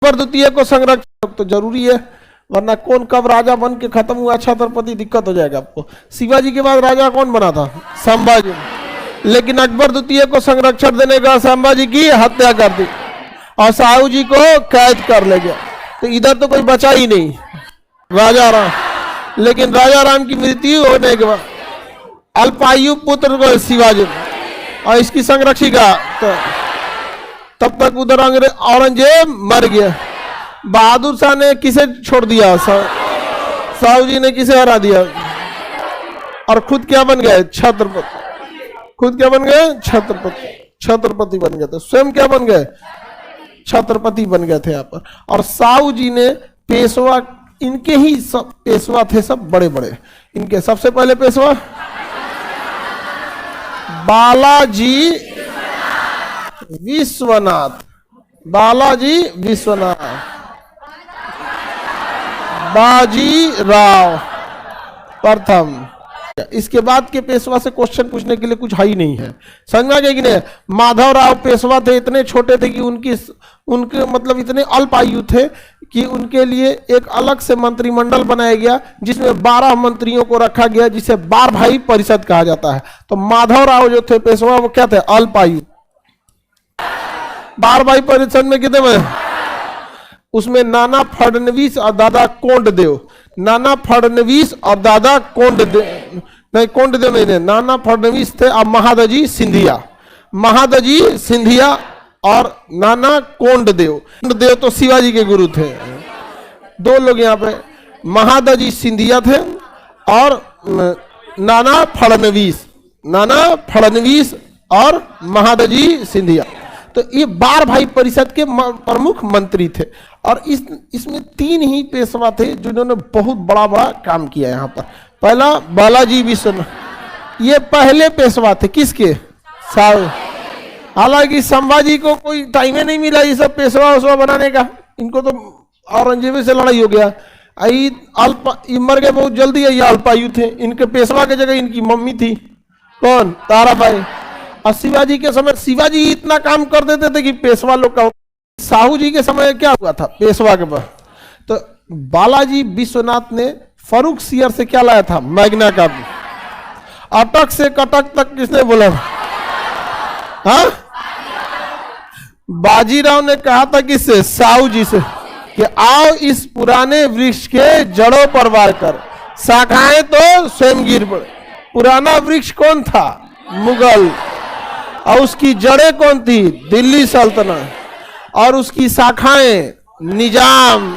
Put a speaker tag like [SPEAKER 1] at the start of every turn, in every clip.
[SPEAKER 1] अकबर द्वितीय को संरक्षण तो जरूरी है, वरना कौन कब राजा बन के खत्म हुआ छत्रपति, दिक्कत हो जाएगा आपको। शिवाजी के बाद राजा कौन बना था? संभाजी। लेकिन अकबर द्वितीय को संरक्षण देने का संभाजी की हत्या कर दी और साहू जी को कैद कर ले गया। तो इधर तो कोई बचा ही नहीं, राजा राम। लेकिन राजा राम की मृत्यु होने के बाद अल्पायु पुत्र को शिवाजी और इसकी संरक्षिका, तो तब तक उधर औरंगजेब मर गया। बहादुर शाह ने किसे छोड़ दिया? साहू जी ने किसे हरा दिया? और खुद क्या बन गए? छत्रपति। खुद क्या बन गए? छत्रपति। छत्रपति बन गए थे। स्वयं क्या बन गए? छत्रपति बन गए थे यहाँ पर। और साहू जी ने पेशवा, इनके ही सब पेशवा थे, सब बड़े बड़े। इनके सबसे पहले पेशवा बालाजी विश्वनाथ, बालाजी विश्वनाथ, बाजी राव प्रथम। इसके बाद के पेशवा से क्वेश्चन पूछने के लिए कुछ है ही नहीं है, समझ में आ गया कि नहीं? माधव राव पेशवा थे, इतने छोटे थे कि उनके मतलब इतने अल्प आयु थे कि उनके लिए एक अलग से मंत्रिमंडल बनाया गया, जिसमें 12 मंत्रियों को रखा गया, जिसे 12 भाई परिषद कहा जाता है। तो माधव राव जो थे पेशवा, वो क्या थे? अल्प आयु। 12 भाई परिषद में कितने में? उसमें नाना फडणवीस और दादा कोंडदेव, नाना फडणवीस और दादा कोंडदेव, नहीं कोंडदेव नहीं, नाना फडणवीस थे और महादजी सिंधिया, महादजी सिंधिया और नाना कोंडदेव। कोंडदेव तो शिवाजी के गुरु थे। 2 लोग यहाँ पे महादजी सिंधिया थे और नाना फडणवीस, नाना फडणवीस और महादजी सिंधिया। तो ये 12 भाई परिषद के प्रमुख मंत्री थे। और इसमें 3 ही पेशवा थे जिन्होंने बहुत बड़ा बड़ा काम किया यहाँ पर। पहला बालाजी विश्वनाथ, ये पहले पेशवा थे किसके? साहू। हालांकि संभाजी को कोई टाइम ही नहीं मिला ये सब पेशवा वेशवा बनाने का, इनको तो औरंगजेब से लड़ाई हो गया। ये मर गए बहुत जल्दी, ये अल्पायु थे। इनके पेशवा की जगह इनकी मम्मी थी, कौन? ताराबाई। और शिवाजी के समय शिवाजी इतना काम कर देते थे कि पेशवा लोग का। साहू जी के समय क्या हुआ था पेशवा के पास? तो बालाजी विश्वनाथ ने फरुख सियर से क्या लाया था? Magna carta. अटक से कटक तक किसने बोला? हाँ, बाजीराव ने कहा था किससे? साहू जी से कि आओ इस पुराने वृक्ष के जड़ों पर वार कर, शाखाएं तो स्वयं गिर पड़े। पुराना वृक्ष कौन था? मुगल। और उसकी जड़ें कौन थी? दिल्ली सल्तनत। और उसकी शाखाएं निजाम,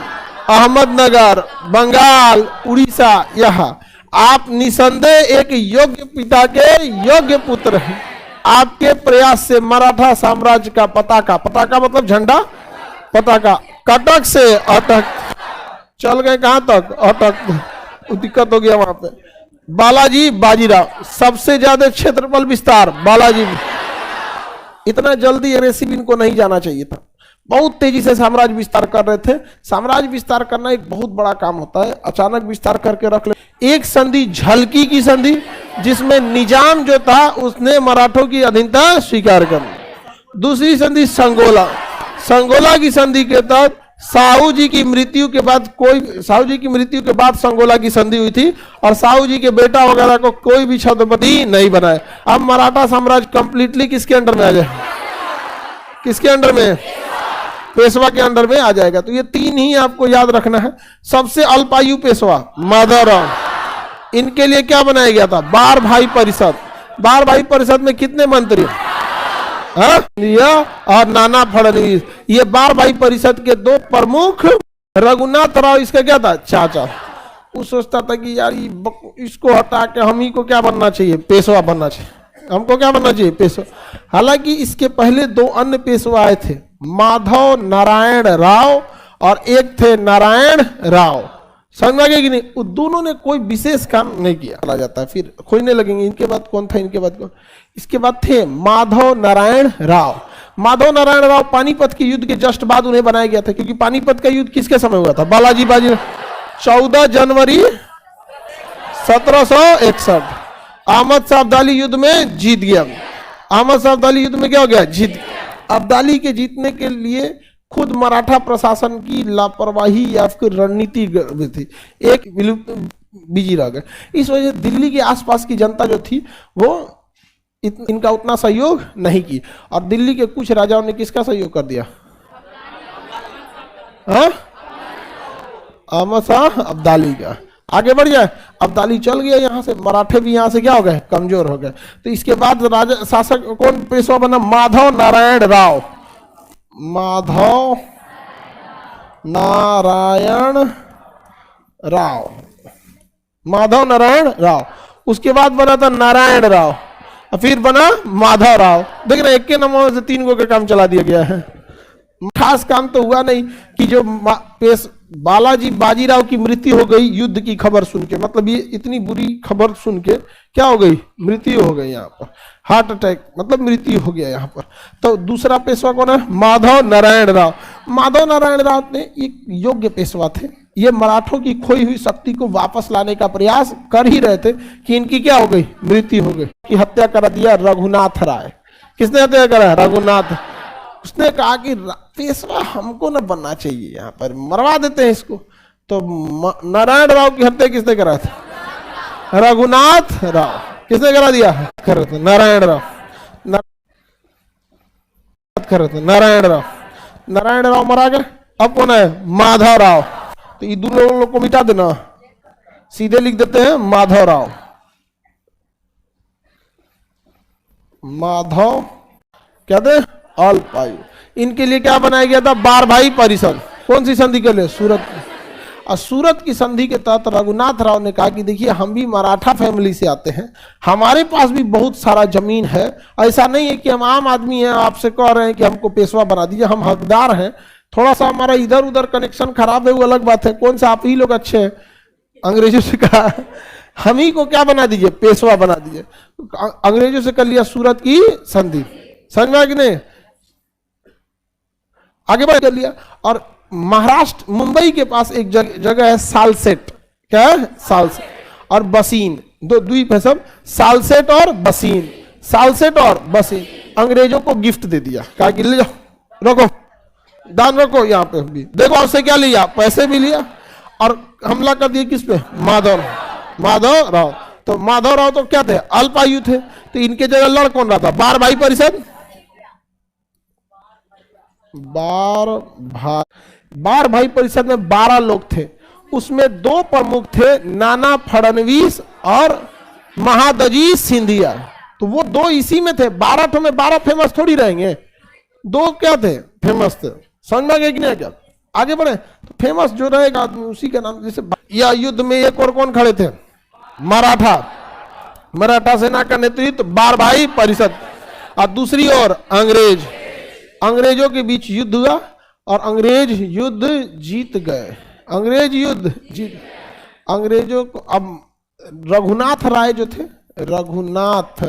[SPEAKER 1] अहमदनगर, बंगाल, उड़ीसा। यहाँ आप निसंदेह एक योग्य पिता के योग्य पुत्र हैं। आपके प्रयास से मराठा साम्राज्य का पताका, पताका मतलब झंडा, पताका कटक से अटक चल गए। कहां तक? अटक। दिक्कत हो गया वहां पे। बालाजी बाजीराव, सबसे ज्यादा क्षेत्रफल विस्तार बालाजी। इतना जल्दी एग्रेसिव इनको नहीं जाना चाहिए था। बहुत तेजी से साम्राज्य विस्तार कर रहे थे। साम्राज्य विस्तार करना एक बहुत बड़ा काम होता है, अचानक विस्तार करके रख ले। एक संधि झलकी की संधि, जिसमें निजाम जो था उसने मराठों की अधीनता स्वीकार कर ली। दूसरी संधि संगोला, संगोला की संधि के तहत साहू जी की मृत्यु के बाद संगोला की संधि हुई थी और साहू जी के बेटा वगैरह को कोई भी छत्रपति नहीं बनाए। अब मराठा साम्राज्य कंप्लीटली किसके अंडर में आ जाए? किसके अंडर में? पेशवा के अंडर में आ जाएगा। तो ये 3 ही आपको याद रखना है। सबसे अल्पायु पेशवा माधव राव, इनके लिए क्या बनाया गया था? 12 भाई परिषद। 12 भाई परिषद में कितने मंत्री? और नाना फडणवीस। ये 12 भाई परिषद के 2 प्रमुख। रघुनाथ राव इसका क्या था? चाचा। वो सोचता था कि यार इसको हटा के हम ही को क्या बनना चाहिए? पेशवा बनना चाहिए। हमको क्या बनना चाहिए? पेशवा। हालांकि इसके पहले 2 अन्य पेशवा आए थे, माधव नारायण राव और एक थे नारायण राव। समझ में आ गया कि नहीं? वो दोनों ने कोई विशेष काम नहीं किया। चला जाता है फिर खोजने लगेंगे इनके बाद कौन था, इनके बाद कौन। इसके बाद थे माधव नारायण राव। माधव नारायण राव पानीपत के युद्ध के जस्ट बाद उन्हें बनाया गया था, क्योंकि पानीपत का युद्ध किसके समय हुआ था? बालाजी बाजी। 14 जनवरी 1761 अहमद शाह अब्दाली युद्ध में जीत गया। अहमद शाह अब्दाली युद्ध में क्या हो गया? जीत। अब्दाली के जीतने के लिए खुद मराठा प्रशासन की लापरवाही या फिर रणनीति थी, एक विलुप्त बिजी रह गए। इस वजह से दिल्ली के आसपास की जनता जो थी वो इनका उतना सहयोग नहीं की, और दिल्ली के कुछ राजाओं ने किसका सहयोग कर दिया? अहमद शाह अब्दाली का। आगे बढ़ जाए, अब्दाली चल गया यहाँ से, मराठे भी यहाँ से क्या हो गए? कमजोर हो गए। तो इसके बाद राजा शासक कौन पेशवा बना? माधव नारायण राव। माधव नारायण राव, माधव नारायण राव। उसके बाद बना था नारायण राव, फिर बना माधव राव। देख रहे, एक के नामों से 3 गो का काम चला दिया गया है। खास काम तो हुआ नहीं कि जो बालाजी बाजीराव की मृत्यु हो गई युद्ध की खबर सुन के, मतलब ये इतनी बुरी खबर सुन के क्या हो गई? मृत्यु हो गई यहाँ पर, हार्ट अटैक, मतलब मृत्यु हो गया यहाँ पर। तो दूसरा पेशवा कौन है? माधव नारायण राव। माधव नारायण राव ने एक योग्य पेशवा थे, ये मराठों की खोई हुई शक्ति को वापस लाने का प्रयास कर ही रहे थे कि इनकी क्या हो गई? मृत्यु हो गई। की हत्या कर दिया रघुनाथ राय। किसने हत्या करा? रघुनाथ। उसने कहा कि पेशवा हमको न बनना चाहिए, यहाँ पर मरवा देते हैं इसको। तो नारायण राव की हत्या किसने करा था? रघुनाथ राव। किसने करा दिया? नारायण राव। नारायण राव, नारायण राव मरा गए। अब कौन है? माधव राव। तो ये दोनों लोग को मिटा देना, सीधे लिख देते हैं माधव राव। माधव क्या थे? अल्पायु। इनके लिए क्या बनाया गया था? बार भाई परिषद। कौन सी संधि के लिए? सूरत। और सूरत की संधि के तहत रघुनाथ राव ने कहा कि देखिए हम भी मराठा फैमिली से आते हैं, हमारे पास भी बहुत सारा जमीन है, ऐसा नहीं है कि हम आम आदमी हैं आपसे कह रहे हैं कि हमको पेशवा बना दीजिए, हम हकदार हैं। थोड़ा सा हमारा इधर उधर कनेक्शन खराब है वो अलग बात है, कौन सा आप ही लोग अच्छे हैं। अंग्रेजों से कहा हम ही को क्या बना दीजिए? पेशवा बना दीजिए। अंग्रेजों से कर लिया सूरत की संधि। समझ में आ कि नहीं? आगे बढ़ कर लिया। और महाराष्ट्र मुंबई के पास एक जगह है सालसेट। क्या है? सालसेट और बसीन, दो द्वीप है सब, सालसेट और बसीन। सालसेट और बसीन अंग्रेजों को गिफ्ट दे दिया, कहा कि ले जाओ, रखो, दान रखो। यहाँ पे भी देखो आपसे क्या लिया? पैसे भी लिया और हमला कर दिया किस पे? माधव राव। तो माधव राव तो क्या थे? अल्पायु थे। तो इनके जगह लड़ कौन रहा था? बार भाई परिषद। बार भाई परिषद में 12 लोग थे, उसमें 2 प्रमुख थे, नाना फडणवीस और महादजी सिंधिया। तो वो 2 इसी में थे। 12 में 12 फेमस थोड़ी रहेंगे, 2 क्या थे? फेमस थे। समझ में आ गया कि नहीं? क्या आगे बढ़े तो फेमस जो रहेगा आदमी उसी का नाम। जैसे या युद्ध में एक और कौन खड़े थे? मराठा सेना का नेतृत्व बार भाई परिषद, और दूसरी ओर अंग्रेजों के बीच युद्ध हुआ और अंग्रेज युद्ध जीत गए। अंग्रेजों को अब रघुनाथ राय जो थे, रघुनाथ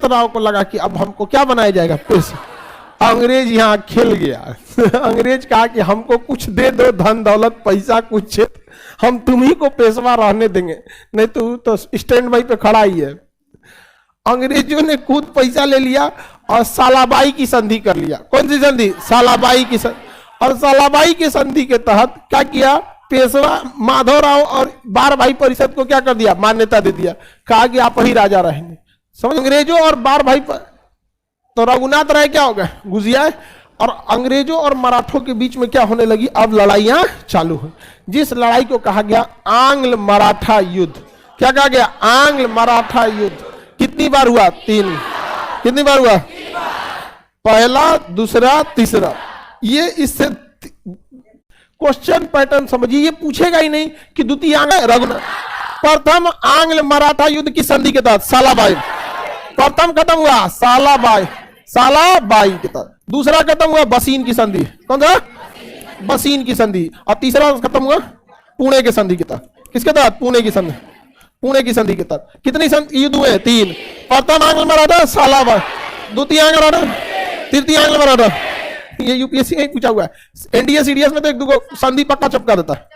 [SPEAKER 1] राव को लगा कि अब हमको क्या बनाया जाएगा? पेशवा। अंग्रेज यहाँ खेल गया। अंग्रेज कहा कि हमको कुछ दे दो, धन दौलत पैसा कुछ, हम तुम्ही को पेशवा रहने देंगे, नहीं तो स्टैंड बाई पे खड़ा ही है। अंग्रेजों ने खुद पैसा ले लिया और सालाबाई की संधि कर लिया। कौन सी संधि? सालाबाई की संधि। और सालाबाई की संधि के तहत क्या किया? पेशवा माधव राव और बार भाई परिषद को क्या कर दिया? मान्यता दे दिया, कहा कि आप ही राजा रहेंगे। समझ? अंग्रेजों और बार भाई तो रघुनाथ राय क्या हो गए? गुजिया। और अंग्रेजों और मराठों के बीच में क्या होने लगी? अब लड़ाइयां चालू हुई, जिस लड़ाई को कहा गया आंग्ल मराठा युद्ध। क्या कहा गया? आंग्ल मराठा युद्ध। कितनी बार हुआ? 3। कितनी बार हुआ? पहला, दूसरा, तीसरा। ये इससे क्वेश्चन पैटर्न समझिए, ये पूछेगा ही नहीं कि द्वितीय रघुनाथ। प्रथम आंग्ल मराठा युद्ध की संधि के तहत सालाबाई प्रथम खत्म हुआ, सालाबाई के तहत। दूसरा खत्म हुआ बसीन की संधि। कौन सा? बसीन की संधि। और तीसरा खत्म हुआ पुणे के संधि के तहत। किसके तहत? पुणे की संधि। पुणे की संधि के तहत कितनी युद्ध हुए? 3। प्रथम आंग्ल मराठा, सालाबाई, द्वितीय आंग्ल मराठा, तृतीय आंग्ल मराठा। ये यूपीएससी में पूछा हुआ है। एनडीए सीडीएस में तो 1-2 संधि पक्का चपका देता है।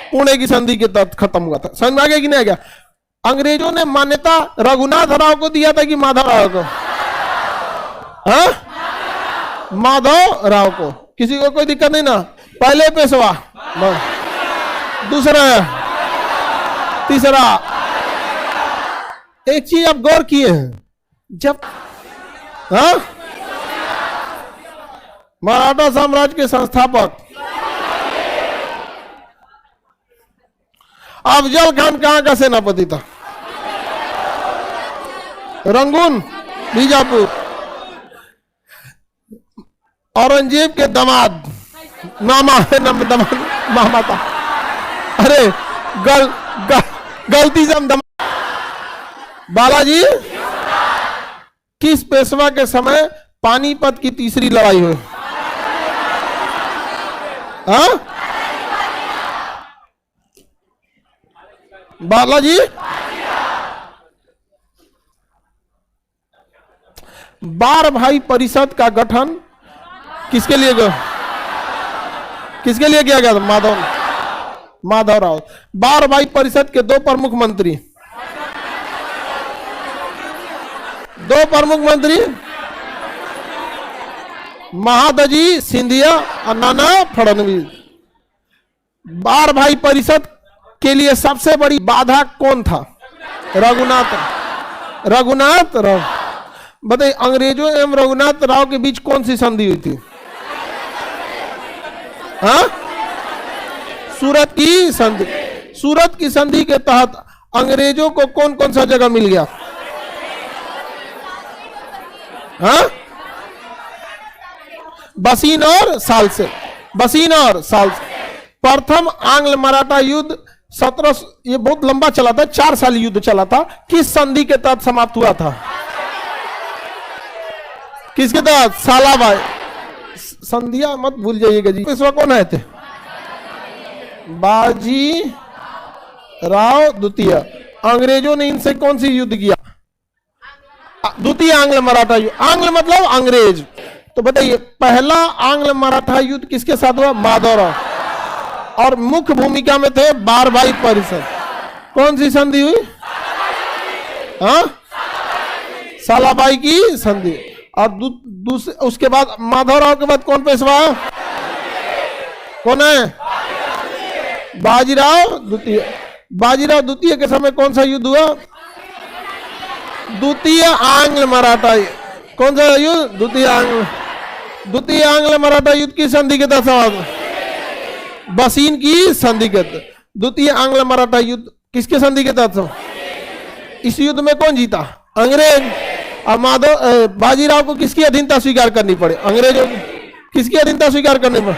[SPEAKER 1] पुणे की संधि के तहत खत्म हुआ था। समझ में आ गया कि नहीं आ गया? अंग्रेजों ने मान्यता रघुनाथ राव को दिया था कि माधव राव को? हाँ, माधव राव को। किसी को कोई दिक्कत नहीं ना? पहले पेशवा, दूसरा, तीसरा। एक चीज आप गौर किए हैं, जब हाँ मराठा साम्राज्य के संस्थापक अफजल खान कहां का सेनापति था? रंगून, बीजापुर। औरंगजेब के दामाद, मामा था। अरे गलती से हम बालाजी किस पेशवा के समय पानीपत की तीसरी लड़ाई हुई? हाँ, बालाजी बार भाई परिषद का गठन किसके लिए किया गया था? माधव राव। बार भाई परिषद के दो प्रमुख मंत्री महादजी सिंधिया और नाना फडणवीस। बार भाई परिषद के लिए सबसे बड़ी बाधा कौन था? रघुनाथ राव। बताइए, अंग्रेजों एवं रघुनाथ राव के बीच कौन सी संधि हुई थी? हाँ, सूरत की संधि के तहत अंग्रेजों को कौन कौन सा जगह मिल गया? हाँ, बसीन और सालसे। प्रथम आंग्ल मराठा युद्ध 17, ये बहुत लंबा चला था, 4 साल युद्ध चला था। किस संधि के तहत समाप्त हुआ था? किसके तहत? सालाबाई। संधिया मत भूल जाइएगा जी। पेशवा कौन आए थे? बाजी राव द्वितीय। अंग्रेजों ने इनसे कौन सी युद्ध किया? द्वितीय आंग्ल मराठा युद्ध। आंग्ल मतलब अंग्रेज। तो बताइए, पहला आंग्ल मराठा युद्ध किसके साथ हुआ? माधवराव। और मुख्य भूमिका में थे बार भाई परिषद। कौन सी संधि हुई? हाँ, सालाबाई की संधि। और दूसरे उसके बाद माधवराव के बाद कौन पेशवा? कौन है? बाजीराव द्वितीय के समय कौन सा युद्ध हुआ? द्वितीय आंग्ल मराठा। कौन सा युद्ध? द्वितीय आंग्ल मराठा युद्ध की संधि के तहत, बसीन की संधि के तहत। द्वितीय आंग्ल मराठा युद्ध किसके संधि के तहत? इस युद्ध में कौन जीता? अंग्रेज। और बाजीराव को किसकी अधीनता स्वीकार करनी पड़े? अंग्रेजों की। किसकी अधीनता स्वीकार करनी पड़े?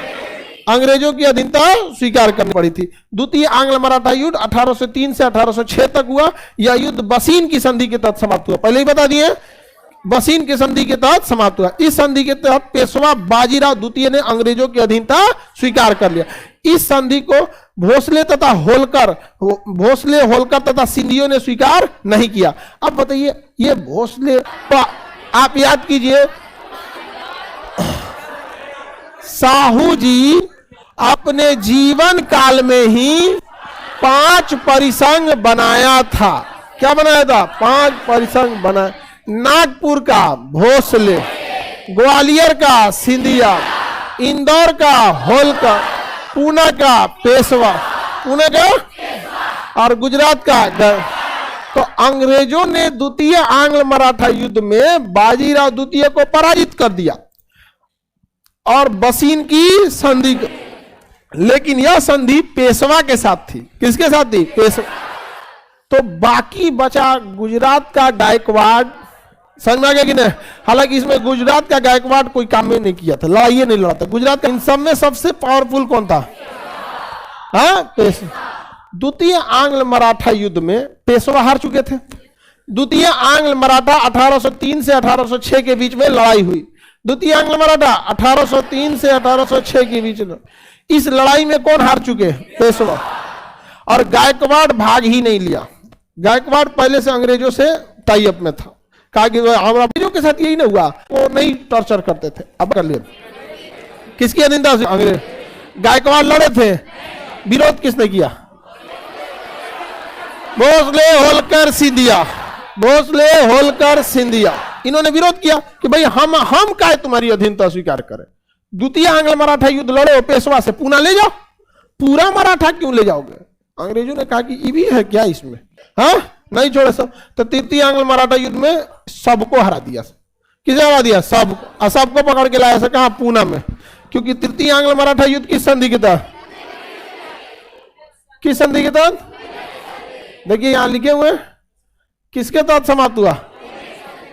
[SPEAKER 1] अंग्रेजों की अधीनता स्वीकार करनी पड़ी थी। द्वितीय आंग्ल मराठा युद्ध 1803 से 1806 तक हुआ। यह युद्ध बसीन की संधि के तहत समाप्त हुआ। पहले ही बता दिए, बसीन की संधि के तहत समाप्त हुआ। इस संधि के तहत पेशवा बाजीराव द्वितीय ने अंग्रेजों की अधीनता स्वीकार कर लिया। इस संधि को भोसले होलकर तथा सिंधियों ने स्वीकार नहीं किया। अब बताइए, ये भोसले, आप याद कीजिए, साहू जी अपने जीवन काल में ही 5 परिसंघ बनाया था। क्या बनाया था? 5 परिसंघ बनाया। नागपुर का भोसले, ग्वालियर का सिंधिया, इंदौर का होलकर, पुणे का पेशवा, और गुजरात का तो अंग्रेजों ने द्वितीय आंग्ल मराठा युद्ध में बाजीराव द्वितीय को पराजित कर दिया और बसीन की संधि। लेकिन यह संधि पेशवा के साथ थी। किसके साथ थी? पेशवा। तो बाकी बचा गुजरात का गायकवाड़। समझ में आ गया कि नहीं? हालांकि इसमें गुजरात का गायकवाड़ कोई काम में नहीं किया था, लड़ाई नहीं लड़ा था। गुजरात का इन सब में सबसे पावरफुल कौन था? हाँ, पेशवा। द्वितीय आंग्ल मराठा युद्ध में पेशवा हार चुके थे। द्वितीय आंग्ल मराठा 1803 से 1806 के बीच में लड़ाई हुई। द्वितीय आंग्ल मराठा 1803 से 1806 के बीच में। इस लड़ाई में कौन हार चुके? पेशवा। और गायकवाड़ भाग ही नहीं लिया। गायकवाड़ पहले से अंग्रेजों से टाई अप में था। कहा कि हमारा अंग्रेजों के साथ यही ना हुआ, वो नहीं टॉर्चर करते थे। अब कर लिया। किसकी अधीनता से? अंग्रेज। गायकवाड़ लड़े थे, विरोध किसने किया? भोसले, होलकर, सिंधिया, भोसले, होलकर, सिंधिया, इन्होंने विरोध किया कि भाई हम काहे तुम्हारी अधीनता स्वीकार करें। द्वितीय आंग्ल मराठा युद्ध लड़ो पेशवा से, पूना ले जाओ। पूरा मराठा क्यों ले जाओगे? अंग्रेजों ने कहा कि ये भी है क्या इसमें, हाँ नहीं छोड़े सब। तो तृतीय आंग्ल मराठा युद्ध में सबको हरा दिया। किसे हरा दिया? सबको पकड़ के लाया। कहा? पूना में। क्योंकि तृतीय आंग्ल मराठा युद्ध किस संधि के तहत, किस संधि के तहत? देखिए यहां लिखे हुए, किसके तहत समाप्त हुआ?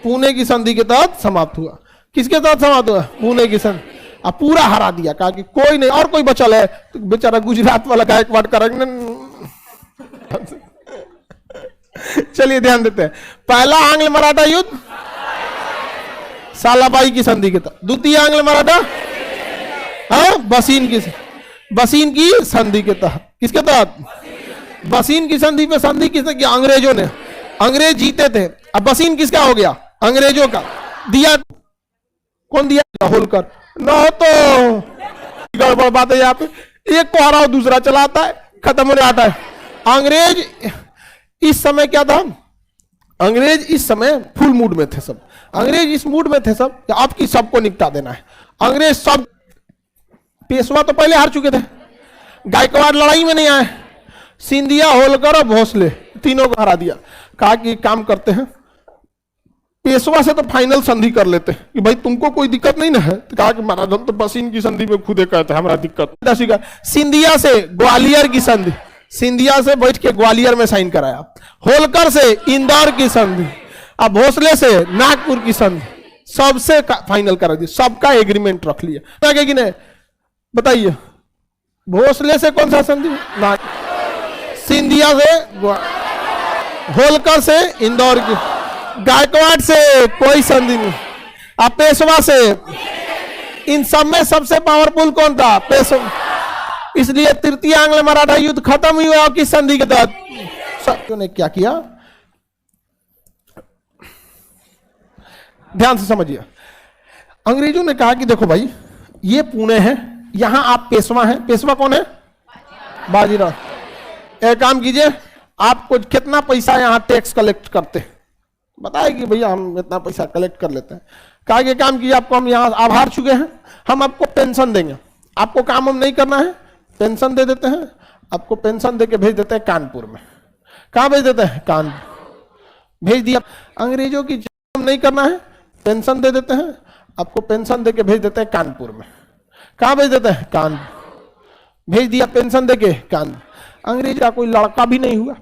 [SPEAKER 1] पुणे की संधि के तहत समाप्त हुआ। किसके तहत समाप्त हुआ? पुणे की संधि। अब पूरा हरा दिया, कहा कि कोई नहीं और कोई बचल है तो बेचारा गुजरात वाला गायकवाड़ करेंगे। चलिए ध्यान देते हैं। पहला आंग्ल मराठा युद्ध सालाबाई की संधि के तहत। द्वितीय आंग्ल मराठा बसीन की संधि के तहत। किसके तहत? बसीन की संधि पे संधि किसने किया? अंग्रेजों ने। अंग्रेज जीते थे। अब बसीन किसका हो गया? अंग्रेजों का। दिया कौन दिया? होलकर। न हो तो गड़बड़ बात है यहाँ पे, एक को हराओ दूसरा चलाता है, खत्म हो जाता है। अंग्रेज इस समय क्या था? अंग्रेज इस समय फुल मूड में थे सब। अंग्रेज इस मूड में थे सब कि आपकी सबको निपटा देना है। अंग्रेज सब, पेशवा तो पहले हार चुके थे, गायकवाड़ लड़ाई में नहीं आए। सिंधिया, होलकर और भोसले तीनों को हरा दिया। कहा कि काम करते हैं, पेशवा से तो फाइनल संधि कर लेते हैं कि भाई तुमको कोई दिक्कत नहीं ना है। तो कहा कि महाराज हम तो बसीन की संधि में खुदे कहते हैं हमारा दिक्कत। सिंधिया से ग्वालियर की संधि, सिंधिया से बैठ के ग्वालियर में साइन कराया। होलकर से इंदौर की संधि, अब भोसले से नागपुर की संधि, सबसे फाइनल करा दिया, सबका एग्रीमेंट रख लिया। आगे कि नहीं बताइए? भोसले से कौन सा संधि? सिंधिया से, होलकर से इंदौर की, गायकवाड़ से कोई संधि नहीं। अब पेशवा से, इन सब में सबसे पावरफुल कौन था? पेशवा। इसलिए तृतीय आंग्ल मराठा युद्ध खत्म ही हुआ किस संधि के तहत? ने क्या किया? ध्यान से समझिए। अंग्रेजों ने कहा कि देखो भाई ये पुणे है, यहां आप पेशवा हैं। पेशवा कौन है? बाजीराव। एक काम कीजिए, आपको कितना पैसा यहां टैक्स कलेक्ट करते हैं बताए कि भैया हम इतना पैसा कलेक्ट कर लेते हैं। कहा कि काम कीजिए, आपको हम यहाँ आप हार चुके हैं, हम आपको पेंशन देंगे। आपको काम हम नहीं करना है, पेंशन दे देते हैं। आपको पेंशन देके भेज देते हैं कानपुर में। कहाँ भेज देते हैं? कानपुर भेज दिया। अंग्रेजों की काम नहीं करना है, पेंशन दे देते हैं। आपको पेंशन देके भेज देते हैं कानपुर में। कहाँ भेज देते हैं? कानपुर भेज दिया, पेंशन देके कानपुर। अंग्रेज का कोई लड़का भी नहीं हुआ,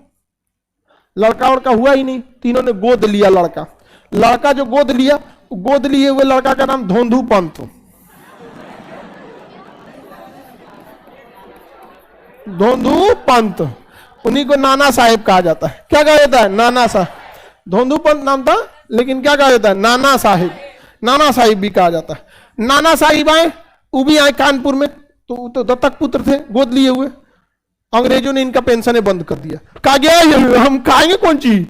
[SPEAKER 1] लड़का वड़का हुआ ही नहीं। तीनों ने गोद लिया लड़का। लड़का जो गोद लिया, गोद लिए हुए लड़का का नाम धोंधू पंत। धोंधू पंत, उन्हीं को नाना साहेब कहा जाता है। क्या कहा जाता है? नाना साहब। धोंधू पंत नाम था, लेकिन क्या कहा जाता है? नाना साहिब। नाना साहिब भी कहा जाता है। नाना साहिब आए, वो भी आए कानपुर में, तो दत्तक पुत्र थे, गोद लिए हुए। अंग्रेजों ने इनका पेंशन बंद कर दिया। कहा गया हम खाएंगे कौन चीज?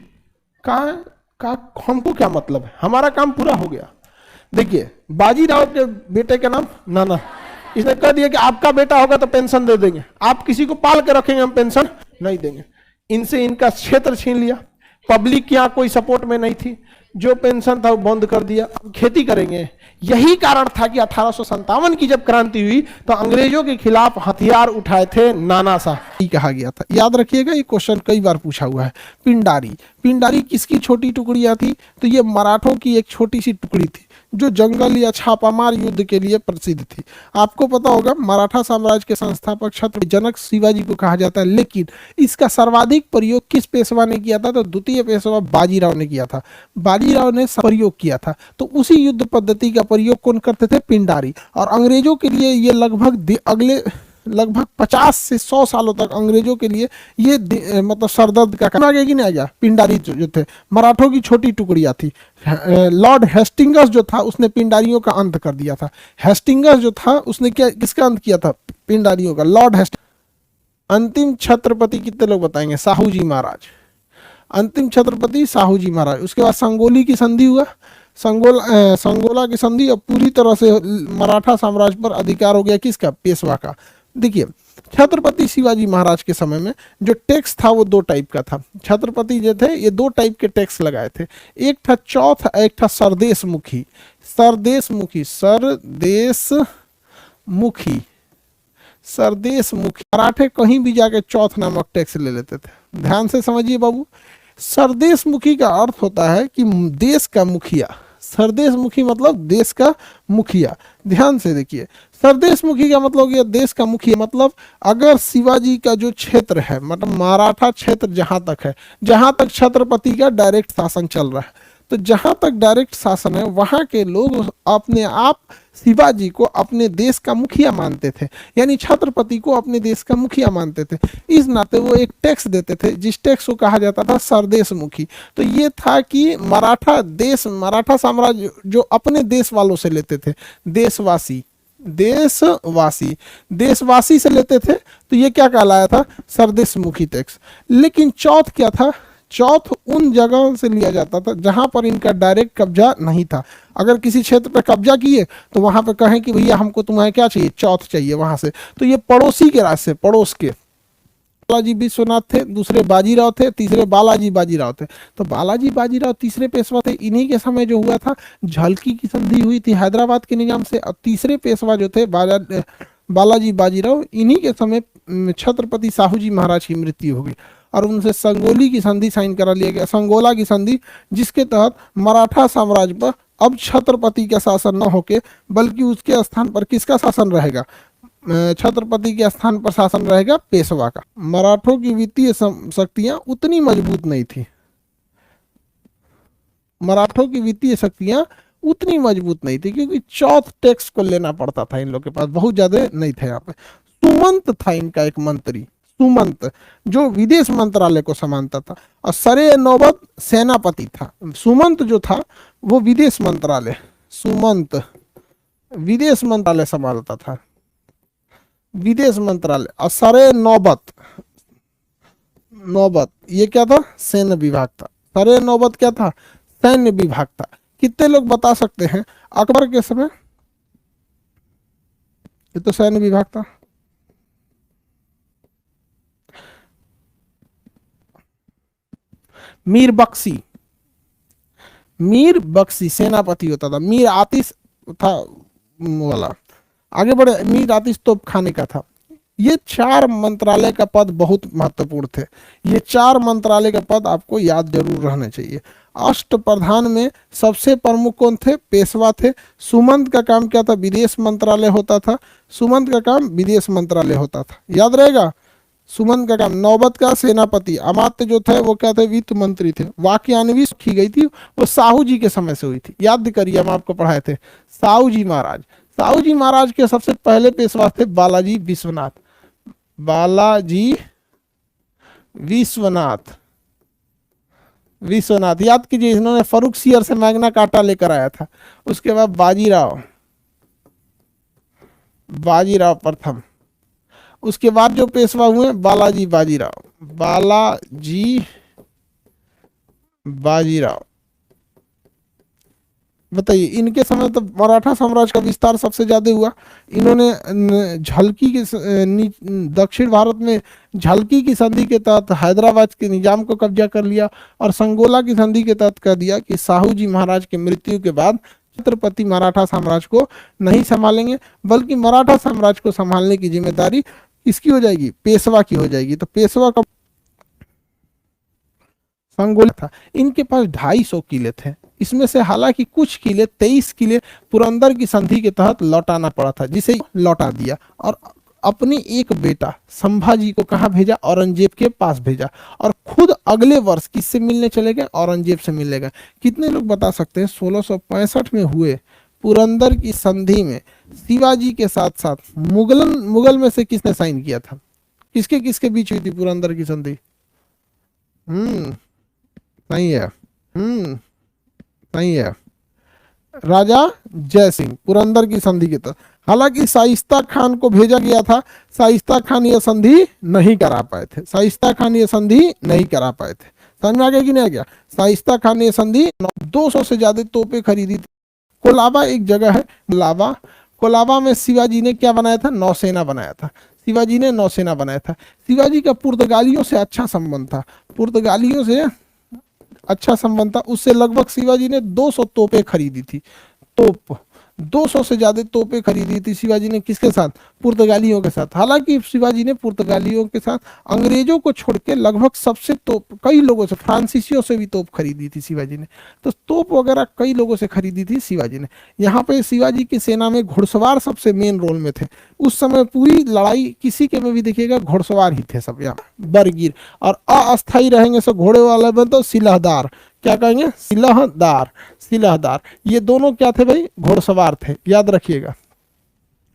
[SPEAKER 1] कहा हमको क्या मतलब है, हमारा काम पूरा हो गया। देखिए बाजीराव के बेटे का नाम नाना, इसने कह दिया कि आपका बेटा होगा तो पेंशन दे देंगे, आप किसी को पाल के रखेंगे हम पेंशन नहीं देंगे। इनसे इनका क्षेत्र छीन लिया। पब्लिक की यहाँ कोई सपोर्ट में नहीं थी, जो पेंशन था वो बंद कर दिया। अब खेती करेंगे। यही कारण था कि 1857 की जब क्रांति हुई तो अंग्रेजों के खिलाफ हथियार उठाए थे नाना साहब कहा गया था। याद रखिएगा, ये क्वेश्चन कई बार पूछा हुआ है। पिंडारी, पिंडारी किसकी छोटी टुकड़ियां थी? तो ये मराठों की एक छोटी सी टुकड़ी थी जो जंगल या छापामार युद्ध के लिए प्रसिद्ध थी। आपको पता होगा मराठा साम्राज्य के संस्थापक छत्र जनक शिवाजी को कहा जाता है, लेकिन इसका सर्वाधिक प्रयोग किस पेशवा ने किया था? तो द्वितीय पेशवा बाजीराव ने किया था। बाजीराव ने प्रयोग किया था। तो उसी युद्ध पद्धति का प्रयोग कौन करते थे? पिंडारी। और अंग्रेजों के लिए ये लगभग 50 से 100 सालों तक अंग्रेजों के लिए ये मतलब सरदर्द का काम आगे की नहीं आ गया। पिंडारी जो थे मराठों की छोटी टुकड़ियां थी। लॉर्ड हेस्टिंगस जो था उसने पिंडारियों का अंत कर दिया था। हेस्टिंगस जो था उसने किसका अंत किया था? पिंडारियों का। Lord Hastings. अंतिम छत्रपति कितने लोग बताएंगे? साहू जी महाराज। अंतिम छत्रपति साहू जी महाराज। उसके बाद संगोली की संधि हुआ। संगोला की संधि और पूरी तरह से मराठा साम्राज्य पर अधिकार हो गया किसका? पेशवा का। देखिए छत्रपति शिवाजी महाराज के समय में जो टैक्स था वो दो टाइप का था। छत्रपति जो थे ये दो टाइप के टैक्स लगाए थे, एक था चौथ, एक था सरदेशमुखी। सरदेशमुखी, सरदेशमुखी, सरदेशमुखी। मराठे कहीं भी जाके चौथ नामक टैक्स ले लेते थे। ध्यान से समझिए बाबू, सरदेशमुखी का अर्थ होता है कि देश का मुखिया। सरदेशमुखी मतलब देश का मुखिया। ध्यान से देखिए, सरदेशमुखी का मतलब ये देश का मुखिया, मतलब अगर शिवाजी का जो क्षेत्र है, मतलब मराठा क्षेत्र जहां तक है, जहां तक छत्रपति का डायरेक्ट शासन चल रहा है, तो जहां तक डायरेक्ट शासन है वहां के लोग अपने आप शिवाजी को अपने देश का मुखिया मानते थे, यानी छत्रपति को अपने देश का मुखिया मानते थे। इस नाते वो एक टैक्स देते थे जिस टैक्स को कहा जाता था सरदेशमुखी। तो ये था कि मराठा देश, मराठा साम्राज्य जो अपने देश वालों से लेते थे, देशवासी, देशवासी, देशवासी से लेते थे, तो ये क्या कहलाया था, सरदेशमुखी टैक्स। लेकिन चौथ क्या था, चौथ उन जगहों से लिया जाता था जहां पर इनका डायरेक्ट कब्जा नहीं था। अगर किसी क्षेत्र पर कब्जा किए तो वहां पर कहें कि भैया हमको तुम्हें क्या चाहिए, चौथ चाहिए वहां से, तो ये पड़ोसी के रास्ते, पड़ोस के। बालाजी विश्वनाथ थे, दूसरे बाजीराव थे, तीसरे बालाजी बाजीराव थे। तो बालाजी बाजीराव तीसरे पेशवा थे। इन्हीं के समय जो हुआ था, झलकी की संधि हुई थी हैदराबाद के निजाम से। और तीसरे पेशवा जो थे बालाजी बाजीराव, इन्हीं के समय छत्रपति साहू जी महाराज की मृत्यु हो गई और उनसे संगोली की संधि साइन करा लिया गया, संगोला की संधि, जिसके तहत मराठा साम्राज्य पर अब छत्रपति का शासन न होके बल्कि उसके स्थान पर किसका शासन रहेगा, छत्रपति के स्थान पर शासन रहेगा पेशवा का। मराठों की वित्तीय शक्तियां उतनी मजबूत नहीं थी, मराठों की वित्तीय शक्तियां उतनी मजबूत नहीं थी, क्योंकि चौथ टैक्स को लेना पड़ता था, इन लोग के पास बहुत ज्यादा नहीं थे। यहाँ पे सुमंत था इनका एक मंत्री, सुमंत, जो विदेश मंत्रालय को संभालता था, और सरे नौबत सेनापति था। सुमंत जो था वो विदेश मंत्रालय, सुमंत विदेश मंत्रालय संभालता था, विदेश मंत्रालय। और सरे नौबत, नौबत ये क्या था, सैन्य विभाग था। सरे नौबत क्या था, सैन्य विभाग था। कितने लोग बता सकते हैं अकबर के समय, ये तो सैन्य विभाग था। मीर बख्शी, मीर बख्शी सेनापति होता था। मीर आतिश था वाला, आगे बढ़े, मीर आतिश तोप खाने का था। ये चार मंत्रालय का पद बहुत महत्वपूर्ण थे। ये चार मंत्रालय का पद आपको याद जरूर रहने चाहिए। अष्ट प्रधान में सबसे प्रमुख कौन थे, पेशवा थे। सुमंत का काम क्या था, विदेश मंत्रालय होता था। सुमंत का काम विदेश मंत्रालय होता था, याद रहेगा। सुमंत का काम, नौबत का सेनापति, अमात्य जो थे वो क्या थे, वित्त मंत्री थे। वाक्यान्वी की गई थी वो साहू जी के समय से हुई थी, याद करिए, हम आपको पढ़ाए थे। साहू जी महाराज, साहू जी महाराज के सबसे पहले पेशवा थे बालाजी विश्वनाथ, बालाजी विश्वनाथ, विश्वनाथ याद कीजिए, इन्होंने फरुख सियर से मैग्ना कार्टा लेकर आया था। उसके बाद बाजीराव, बाजीराव प्रथम। उसके बाद जो पेशवा हुए बालाजी बाजीराव, बालाजी बाजीराव। बताइए, इनके समय तो मराठा साम्राज्य का विस्तार सबसे ज्यादा हुआ। इन्होंने झलकी के दक्षिण भारत में झलकी की संधि के तहत हैदराबाद के निजाम को कब्जा कर लिया, और संगोला की संधि के तहत कह दिया कि साहू जी महाराज की मृत्यु के बाद छत्रपति मराठा साम्राज्य को नहीं संभालेंगे, बल्कि मराठा साम्राज्य को संभालने की जिम्मेदारी किसकी हो जाएगी, पेशवा की हो जाएगी। तो पेशवा का संगोला था। इनके पास 250 किले थे। इसमें से हालांकि कुछ किले, 23 किले पुरंदर की संधि के तहत लौटाना पड़ा था, जिसे लौटा दिया, और अपने एक बेटा संभाजी को कहाँ भेजा, औरंगजेब के पास भेजा, और खुद अगले वर्ष किससे मिलने चले गए, औरंगजेब से मिलने गए। कितने लोग बता सकते हैं 1665 में हुए पुरंदर की संधि में शिवाजी के साथ साथ मुगल में से किसने साइन किया था, किसके किसके बीच हुई थी पुरंदर की संधि? नहीं है, नहीं है, राजा जय सिंह पुरंदर की संधि के तहत। हालांकि शाइस्ता खान को भेजा गया था, शाइस्ता खान यह संधि नहीं करा पाए थे, शाइस्ता खान यह संधि नहीं करा पाए थे। समझ में आ गया कि नहीं आ गया? शाइस्ता खान ने यह संधि 200 से ज्यादा तोपें खरीदी थी। कोलाबा एक जगह है, कोलाबा, कोलाबा में शिवाजी ने क्या बनाया था, नौसेना बनाया था। शिवाजी ने नौसेना बनाया था। शिवाजी का पुर्तगालियों से अच्छा संबंध था, पुर्तगालियों से अच्छा संबंध था। उससे लगभग शिवाजी ने 200 तोपें खरीदी थी। तोप 200 से ज्यादा तोपें खरीदी थी शिवाजी ने, किसके साथ? पुर्तगालियों के साथ। हालांकि शिवाजी ने पुर्तगालियों के साथ अंग्रेजों को छोड़ के लगभग सबसे तोप, कई लोगों से, फ्रांसीसियों से भी तोप खरीदी थी शिवाजी ने। तो तोप वगैरह कई लोगों से खरीदी थी शिवाजी ने। यहाँ पे शिवाजी की सेना में घुड़सवार सबसे मेन रोल में थे। उस समय पूरी लड़ाई किसी के में भी देखिएगा घुड़सवार ही थे सब। यहाँ बरगीर और अस्थायी रहेंगे सब घोड़े वाले में, तो सिलहदार, क्या कहेंगे? सिलहदार, सिलहदार। ये दोनों क्या थे भाई? घुड़सवार थे, याद रखिएगा।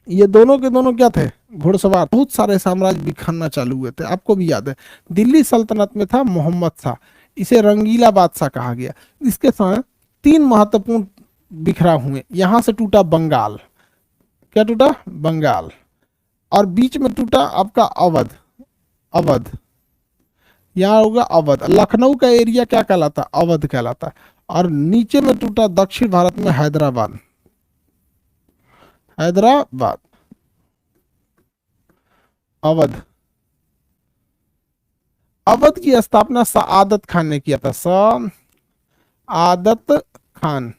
[SPEAKER 1] ये दोनों के दोनों क्या थे? घुड़सवार। बहुत सारे साम्राज्य बिखरना चालू हुए थे, आपको भी याद है। दिल्ली सल्तनत में था मोहम्मद शाह, इसे रंगीला बादशाह कहा गया। इसके साथ 3 महत्वपूर्ण बिखरा हुए। यहां से टूटा बंगाल, क्या टूटा? बंगाल। और बीच में टूटा आपका अवध, अवध, यहाँ होगा अवध। लखनऊ का एरिया क्या कहलाता? अवध कहलाता। और नीचे में टूटा दक्षिण भारत में हैदराबाद, हैदराबाद, अवध। अवध की स्थापना सआदत खान ने किया था। सआदत खान,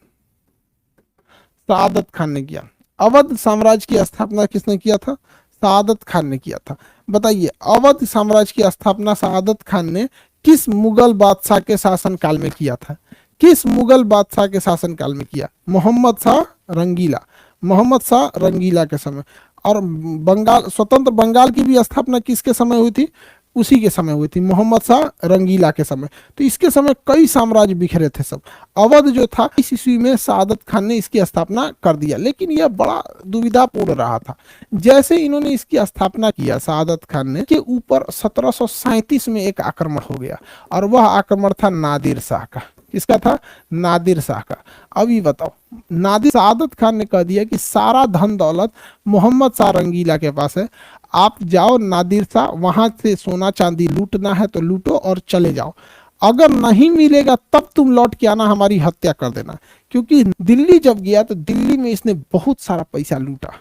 [SPEAKER 1] सआदत खान ने किया। अवध साम्राज्य की स्थापना किसने किया था? सआदत खान ने किया था। बताइए, अवध साम्राज्य की स्थापना सआदत खान ने किस मुगल बादशाह के शासनकाल में किया था? किस मुगल बादशाह के शासनकाल में किया? मोहम्मद शाह रंगीला, मोहम्मद शाह रंगीला के समय। और बंगाल, स्वतंत्र बंगाल की भी स्थापना किसके समय हुई थी? उसी के समय हुई थी, मोहम्मद शाह रंगीला के समय। तो इसके समय कई साम्राज्य बिखरे थे सब। अवध जो था, इस ईस्वी में सआदत खान ने इसकी स्थापना कर दिया, लेकिन यह बड़ा दुविधापूर्ण रहा था। जैसे इन्होंने इसकी स्थापना किया सआदत खान ने, के ऊपर 1737 में एक आक्रमण हो गया, और वह आक्रमण था नादिर शाह का। किसका था? नादिर शाह का। अभी बताओ, नादिर, सआदत खान ने कह दिया कि सारा धन दौलत मोहम्मद शाह रंगीला के पास है, आप जाओ नादिर शाह, वहां से सोना चांदी लूटना है तो लूटो और चले जाओ, अगर नहीं मिलेगा तब तुम लौट के आना, हमारी हत्या कर देना। क्योंकि दिल्ली जब गया तो दिल्ली में इसने बहुत सारा पैसा लूटा,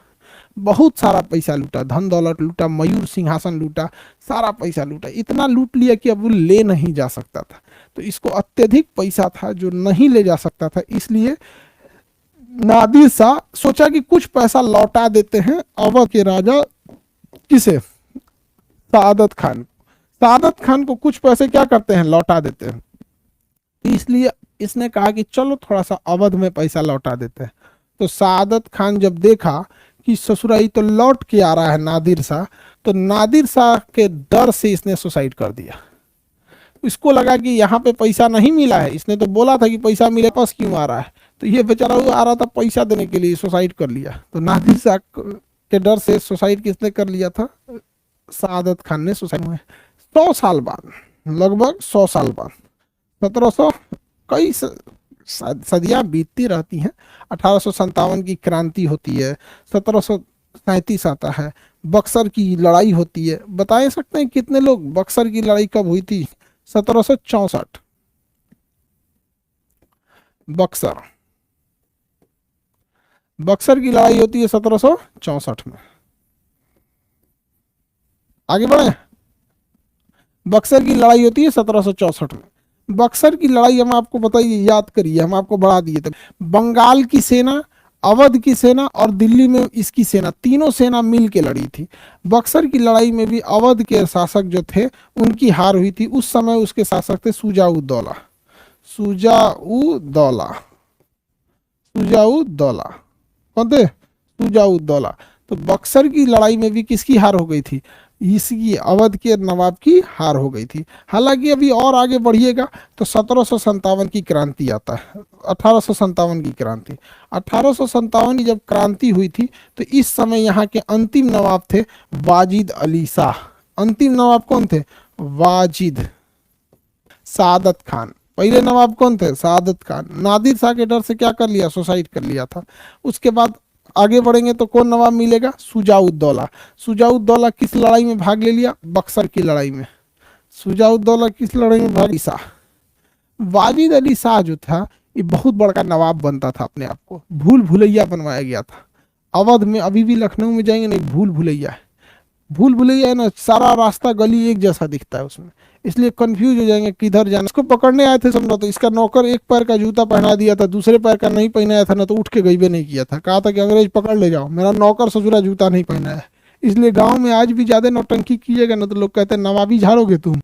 [SPEAKER 1] बहुत सारा पैसा लूटा, धन दौलत लूटा, मयूर सिंहासन लूटा, सारा पैसा लूटा। इतना लूट लिया कि अब वो ले नहीं जा सकता था। तो इसको अत्यधिक पैसा था जो नहीं ले जा सकता था, इसलिए नादिर शाह सोचा कि कुछ पैसा लौटा देते हैं अवध के राजा, किसे? सआदत खान। सआदत खान को कुछ पैसे क्या करते हैं? लौटा देते हैं। इसलिए इसने कहा कि चलो थोड़ा सा अवध में पैसा लौटा देते हैं। तो सआदत खान जब देखा कि ससुराई तो लौट के आ रहा है नादिर शाह, तो नादिर शाह के डर से इसने सुसाइड कर दिया। इसको लगा कि यहाँ पे पैसा नहीं मिला है, इसने तो बोला था कि पैसा मिले, पास क्यों आ रहा है? तो ये बेचारा वो आ रहा था पैसा देने के लिए, सुसाइड कर लिया। तो नादिर शाह के डर से सुसाइड किसने कर लिया था? सआदत खान ने सुसाइड हुए। 100 साल बाद, लगभग 100 साल बाद, 1700, कई सदियां बीतती रहती हैं। 1857 की क्रांति होती है, 1737 आता है, बक्सर की लड़ाई होती है। बता सकते हैं कितने लोग? बक्सर की लड़ाई कब हुई थी? 1764। बक्सर, बक्सर की लड़ाई होती है 1764 में। आगे बढ़े, बक्सर की लड़ाई होती है 1764 में। बक्सर की लड़ाई हम आपको बताइए, याद करिए, हम आपको बढ़ा दिए थे। बंगाल की सेना, अवध की सेना और दिल्ली में इसकी सेना, तीनों सेना मिल के लड़ी थी। बक्सर की लड़ाई में भी अवध के शासक जो थे उनकी हार हुई थी। उस समय उसके शासक थे शुजा-उद-दौला, शुजा-उद-दौला, शुजा-उद-दौला। कौन थे? शुजा-उद-दौला। तो बक्सर की लड़ाई में भी किसकी हार हो गई थी? इसकी, अवध के नवाब की हार हो गई थी। हालांकि अभी और आगे बढ़िएगा तो 1757 की क्रांति आता है, 1857 की क्रांति। 1857 की जब क्रांति हुई थी तो इस समय यहाँ के अंतिम नवाब थे वाजिद अली शाह। अंतिम नवाब कौन थे? वाजिद। सआदत खान, पहले नवाब कौन थे? सआदत खान। नादिर शाह के डर से क्या कर लिया? सुसाइड कर लिया था। उसके बाद आगे बढ़ेंगे तो कौन नवाब मिलेगा? शुजा-उद-दौला। शुजा-उद-दौला किस लड़ाई में भाग ले लिया? बक्सर की लड़ाई में। शुजा-उद-दौला किस लड़ाई में भाग? शाह। वाजिद अली शाह जो था ये बहुत बड़ा नवाब बनता था अपने आप को, भूल भुलैया बनवाया गया था। अवध में अभी भी लखनऊ में जाएंगे नहीं, भूल भुलैया है। भूल भुलैया है ना, सारा रास्ता गली एक जैसा दिखता है उसमें, इसलिए कंफ्यूज हो जाएंगे किधर जाना। इसको पकड़ने आए थे समझो, तो इसका नौकर एक पैर का जूता पहना दिया था, दूसरे पैर का नहीं पहनाया था ना, तो उठ के गई भी नहीं किया था, कहा था कि अंग्रेज पकड़ ले जाओ, मेरा नौकर ससुरा जूता नहीं पहना है। इसलिए गाँव में आज भी ज्यादा नौटंकी कीजिएगा ना तो लोग कहते हैं नवाबी झाड़ोगे तुम।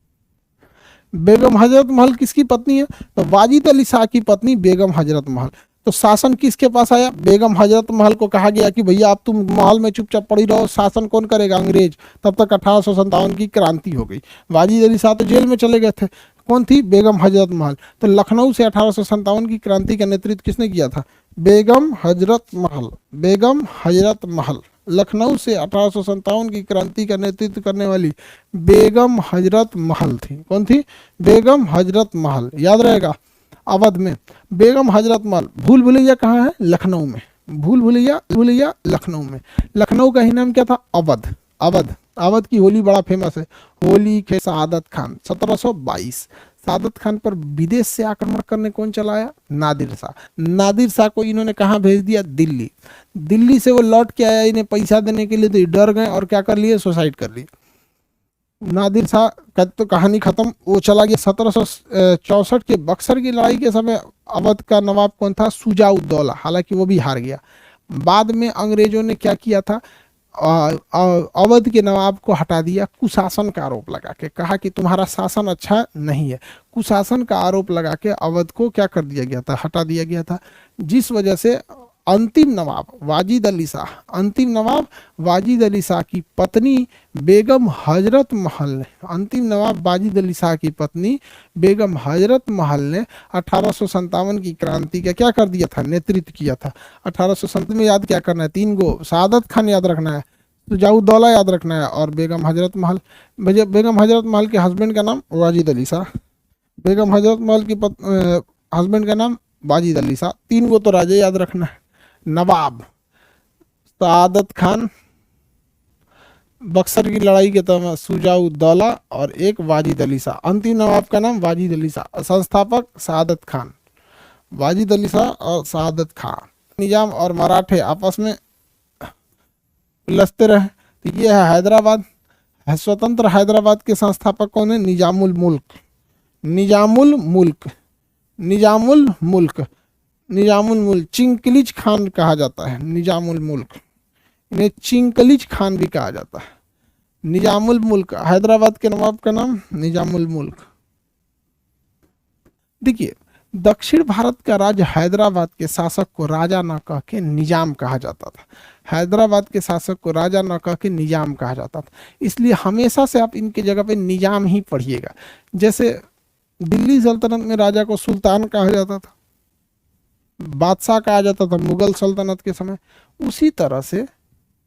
[SPEAKER 1] बेगम हजरत महल किसकी पत्नी है? तो वाजिद अली शाह की पत्नी बेगम हजरत महल। तो शासन किसके पास आया? बेगम हजरत महल को कहा गया कि भैया आप तुम महल में चुपचाप पड़ी रहो, शासन कौन करेगा? अंग्रेज। तब तक 1857 की क्रांति हो गई। वाजिद अली शाह तो जेल में चले गए थे। कौन थी? बेगम हजरत महल। तो लखनऊ से 1857 की क्रांति का नेतृत्व किसने किया था? बेगम हजरत महल। बेगम हजरत महल। लखनऊ से 1857 की क्रांति का नेतृत्व करने वाली बेगम हजरत महल थी। कौन थी? बेगम हजरत महल। याद रहेगा। अवध में बेगम हजरत महल। भूल भुलैया कहाँ है? लखनऊ में। भूल भुलैया लखनऊ में। लखनऊ का ही नाम क्या था? अवध। अवध। अवध की होली बड़ा फेमस है। होली के सादत खान 1722। सादत खान पर विदेश से आक्रमण करने कौन चलाया? नादिर शाह। नादिर शाह को इन्होंने कहाँ भेज दिया? दिल्ली। दिल्ली से वो लौट के आया इन्हें पैसा देने के लिए, तो ये डर गए और क्या कर लिए? सुसाइड कर लिए। नादिर शाह का तो कहानी खत्म। वो चला गया। 1764 के बक्सर की लड़ाई के समय अवध का नवाब कौन था? शुजा-उद-दौला। हालांकि वो भी हार गया। बाद में अंग्रेजों ने क्या किया था? अवध के नवाब को हटा दिया, कुशासन का आरोप लगा के। कहा कि तुम्हारा शासन अच्छा नहीं है। कुशासन का आरोप लगा के अवध को क्या कर दिया गया था? हटा दिया गया था। जिस वजह से अंतिम नवाब वाजिद अली शाह, अंतिम नवाब वाजिद अली शाह की पत्नी बेगम हजरत महल ने, अंतिम नवाब वाजिद अली शाह की पत्नी बेगम हजरत महल ने 1857 की क्रांति का क्या कर दिया था? नेतृत्व किया था। 1857 में याद क्या करना है? 3 गो। सादत खान याद रखना है, शुजा-उद-दौला याद रखना है, और बेगम हजरत महल। बेगम हजरत महल के हस्बैंड का नाम वाजिद अली शाह। बेगम हजरत महल की हस्बैंड का नाम वाजिद अली शाह। 3 गो तो राजा याद रखना है। नवाब सादत खान, बक्सर की लड़ाई के तहत शुजा-उद-दौला, और एक वाजिद अली शाह। अंतिम नवाब का नाम वाजिद अली शाह। संस्थापक सादत खान। वाजिद अली शाह और सादत खान। निजाम और मराठे आपस में लड़ते रहे। तो ये है हैदराबाद। स्वतंत्र हैदराबाद के संस्थापक कौन है? निजामुल मुल्क। निजामुल मुल्क। निजामुल मुल्क। निजामुल मुल्क। चिंकलिज खान कहा जाता है। निजामुल मुल्क। इन्हें चिंकलिज खान भी कहा जाता है। निजामुल मुल्क। हैदराबाद के नवाब का नाम निजामुल मुल्क। देखिए, दक्षिण भारत का राज्य हैदराबाद के शासक को राजा न कह के निजाम कहा जाता था। हैदराबाद के शासक को राजा न कह के निजाम कहा जाता था। इसलिए हमेशा से आप इनके जगह पे निजाम ही पढ़िएगा। जैसे दिल्ली सल्तनत में राजा को सुल्तान कहा जाता था, बादशाह कहा जाता था मुगल सल्तनत के समय, उसी तरह से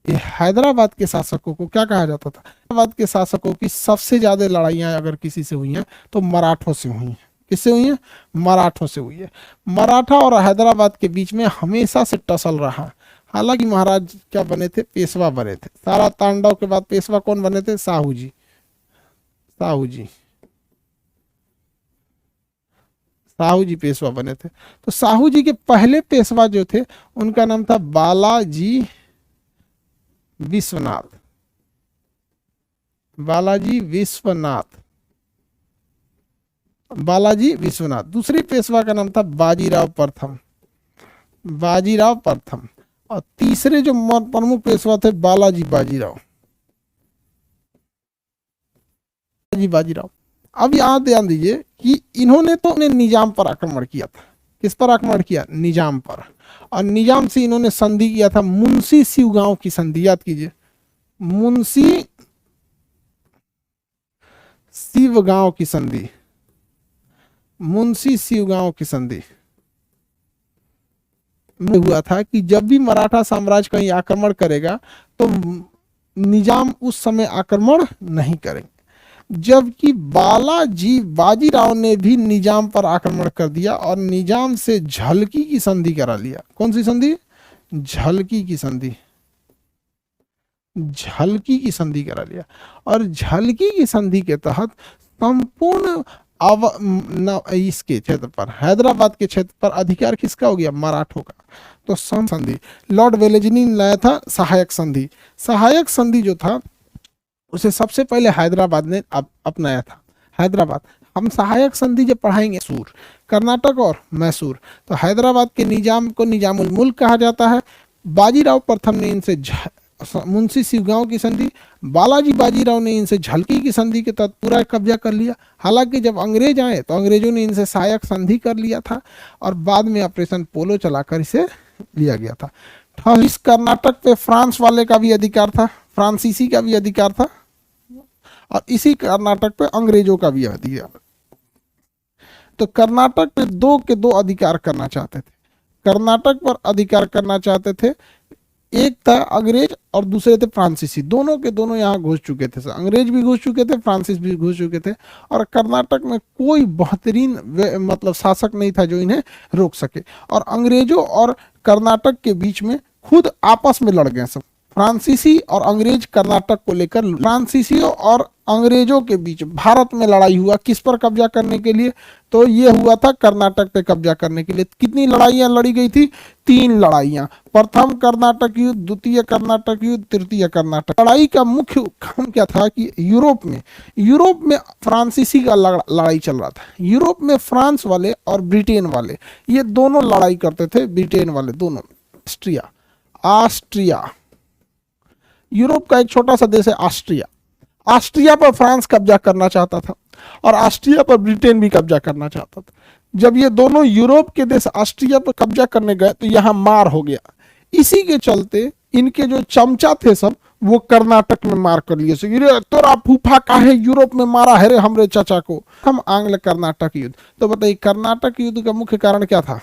[SPEAKER 1] ये हैदराबाद के शासकों को क्या कहा जाता था? हैदराबाद के शासकों की सबसे ज्यादा लड़ाइयां अगर किसी से हुई हैं तो मराठों से हुई हैं। किससे हुई है? मराठों से हुई है। मराठा और हैदराबाद के बीच में हमेशा से टसल रहा। हालांकि महाराज क्या बने थे? पेशवा बने थे। सारा तांडव के बाद पेशवा कौन बने थे? साहू जी। साहू जी। साहू जी पेशवा बने थे। तो साहू जी के पहले पेशवा जो थे उनका नाम था बालाजी विश्वनाथ। बालाजी विश्वनाथ। बालाजी विश्वनाथ। दूसरे पेशवा का नाम था बाजीराव प्रथम। बाजीराव प्रथम। और तीसरे जो प्रमुख पेशवा थे बालाजी बाजीराव। बाजीराव। अब यहाँ ध्यान दीजिए कि इन्होंने तो निजाम पर आक्रमण किया था। किस पर आक्रमण किया? निजाम पर। और निजाम से इन्होंने संधि किया था, मुंशी शिवगांव की संधि। याद कीजिए, मुंशी शिवगांव की संधि। मुंशी शिवगांव की संधि में हुआ था कि जब भी मराठा साम्राज्य कहीं आक्रमण करेगा तो निजाम उस समय आक्रमण नहीं करेंगे। जबकि बालाजी बाजीराव ने भी निजाम पर आक्रमण कर दिया और निजाम से झलकी की संधि करा लिया। कौन सी संधि? झलकी की संधि। झलकी की संधि करा लिया। और झलकी की संधि के तहत संपूर्ण इसके क्षेत्र पर, हैदराबाद के क्षेत्र पर अधिकार किसका हो गया? मराठों का। तो संधि लॉर्ड वेलेस्ली ने लाया था सहायक संधि। सहायक संधि जो था
[SPEAKER 2] उसे सबसे पहले हैदराबाद ने अपनाया था। हैदराबाद, हम सहायक संधि जब पढ़ाएंगे सूर, कर्नाटक और मैसूर, तो हैदराबाद के निजाम को निजामुल मुल्क कहा जाता है। बाजीराव प्रथम ने इनसे मुंशी शिवगांव की संधि, बालाजी बाजीराव ने इनसे झलकी की संधि के तहत पूरा कब्जा कर लिया। हालांकि जब अंग्रेज आए तो अंग्रेजों ने इनसे सहायक संधि कर लिया था और बाद में ऑपरेशन पोलो चलाकर इसे लिया गया था। इस कर्नाटक पे फ्रांस वाले का भी अधिकार था, फ्रांसीसी का भी अधिकार था, और इसी कर्नाटक पे अंग्रेजों का भी अधिकार। तो कर्नाटक पे दो के दो अधिकार करना चाहते थे, कर्नाटक पर अधिकार करना चाहते थे। एक था अंग्रेज और दूसरे थे फ्रांसीसी, दोनों के दोनों यहाँ घुस चुके थे, अंग्रेज भी घुस चुके थे, फ्रांसीस भी घुस चुके थे, और कर्नाटक में कोई बेहतरीन मतलब शासक नहीं था जो इन्हें रोक सके। और अंग्रेजों और कर्नाटक के बीच में खुद आपस में लड़ गए सब, फ्रांसीसी और अंग्रेज कर्नाटक को लेकर। फ्रांसीसियों और अंग्रेजों के बीच भारत में लड़ाई हुआ, किस पर कब्जा करने के लिए? तो ये हुआ था कर्नाटक पे कब्जा करने के लिए। कितनी लड़ाइयां लड़ी गई थी? 3 लड़ाइयां, प्रथम कर्नाटक युद्ध, द्वितीय कर्नाटक युद्ध, तृतीय कर्नाटक। लड़ाई का मुख्य काम क्या था कि यूरोप में फ्रांसीसी का लड़ाई चल रहा था। यूरोप में फ्रांस वाले और ब्रिटेन वाले ये दोनों लड़ाई करते थे, ब्रिटेन वाले दोनों। ऑस्ट्रिया यूरोप का एक छोटा सा देश है ऑस्ट्रिया पर फ्रांस कब्जा करना चाहता था और ऑस्ट्रिया पर ब्रिटेन भी कब्जा करना चाहता था। जब ये दोनों यूरोप के देश ऑस्ट्रिया पर कब्जा करने गए तो यहाँ मार हो गया। इसी के चलते इनके जो चमचा थे सब वो कर्नाटक में मार कर लिए। तोरा फूफा काहे यूरोप में मारा है रे हमरे चाचा को। हम आंग्ल कर्नाटक युद्ध। तो बताइए कर्नाटक युद्ध का मुख्य कारण क्या था?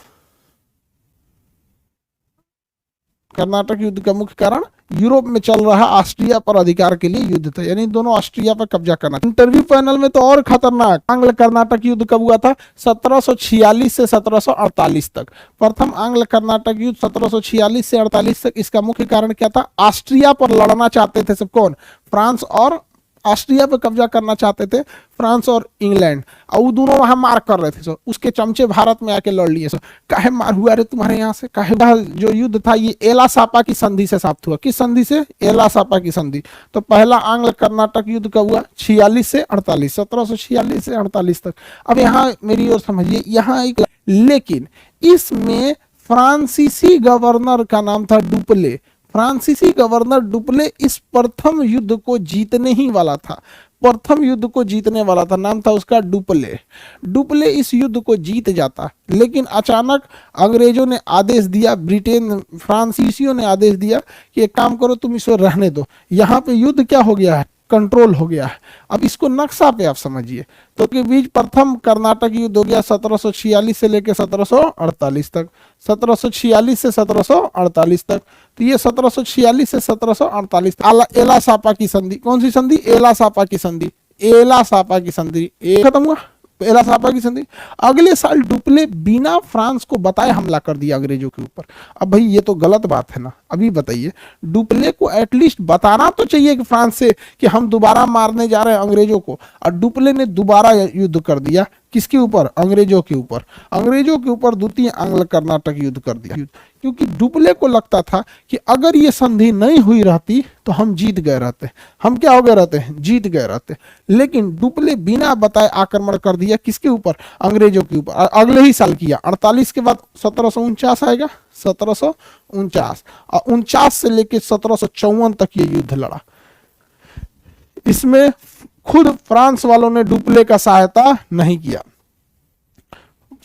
[SPEAKER 2] कर्नाटक युद्ध का मुख्य कारण यूरोप में चल रहा ऑस्ट्रिया पर अधिकार के लिए युद्ध था, यानी दोनों ऑस्ट्रिया पर कब्जा करना। इंटरव्यू पैनल में तो और खतरनाक, आंग्ल कर्नाटक युद्ध कब हुआ था? 1746 से 1748 तक। प्रथम आंग्ल कर्नाटक युद्ध 1746 से 48 तक। इसका मुख्य कारण क्या था? ऑस्ट्रिया पर लड़ना चाहते थे सब। कौन? फ्रांस और ऑस्ट्रिया पर कब्जा करना चाहते थे फ्रांस और इंग्लैंड, और वो दोनों वहां मार कर रहे थे। सो उसके चमचे भारत में आके लड़ लिए। सो काहे मार हुआ रे तुम्हारे यहाँ से? काहे? जो युद्ध था ये एला सापा की संधि से समाप्त हुआ। किस संधि से? एला सापा की संधि। तो पहला आंग्ल कर्नाटक युद्ध कब हुआ? 46 से 48, 1746 से 48 तक। अब यहाँ मेरी ओर समझिए, यहाँ एक लेकिन इसमें फ्रांसीसी गवर्नर का नाम था डुप्ले। फ्रांसीसी गवर्नर डुप्ले इस प्रथम युद्ध को जीतने ही वाला था, प्रथम युद्ध को जीतने वाला था, नाम था उसका डुप्ले। डुप्ले इस युद्ध को जीत जाता, लेकिन अचानक अंग्रेजों ने आदेश दिया, ब्रिटेन फ्रांसीसियों ने आदेश दिया कि एक काम करो तुम इसको रहने दो। यहाँ पे युद्ध क्या हो गया है? कंट्रोल हो गया है। अब इसको नक्शा पे आप समझिए। तो के बीच प्रथम कर्नाटक युद्ध हो गया 1746 से लेकर 1748 तक, 1746 से 1748 तक। तो ये 1746 से 1748 एला सापा की संधि। कौन सी संधि? एला सापा की संधि। एला सापा की संधि खत्म हुआ, एला सापा की संधि। अगले साल डुप्ले बिना फ्रांस को बताए हमला कर दिया अंग्रेजों के ऊपर। अब भाई ये तो गलत बात है ना। अभी बताइए, डुप्ले को एटलीस्ट बताना तो चाहिए कि फ्रांस से कि हम दोबारा मारने जा रहे हैं अंग्रेजों को, और डुप्ले ने दोबारा युद्ध कर दिया। किसके ऊपर? अंग्रेजों के ऊपर। अंग्रेजों के ऊपर द्वितीय आंग्ल कर्नाटक युद्ध कर दिया, क्योंकि डुप्ले को लगता था कि अगर ये संधि नहीं हुई रहती तो हम जीत गए रहते। हम क्या हो गए रहते हैं? जीत गए रहते। लेकिन डुप्ले बिना बताए आक्रमण कर दिया। किसके ऊपर? अंग्रेजों के ऊपर। अगले ही साल किया। 48 के बाद 1749 आएगा, 1749, और 49 से लेकर 1754 तक ये युद्ध लड़ा। इसमें खुद फ्रांस वालों ने डुप्ले का सहायता नहीं किया।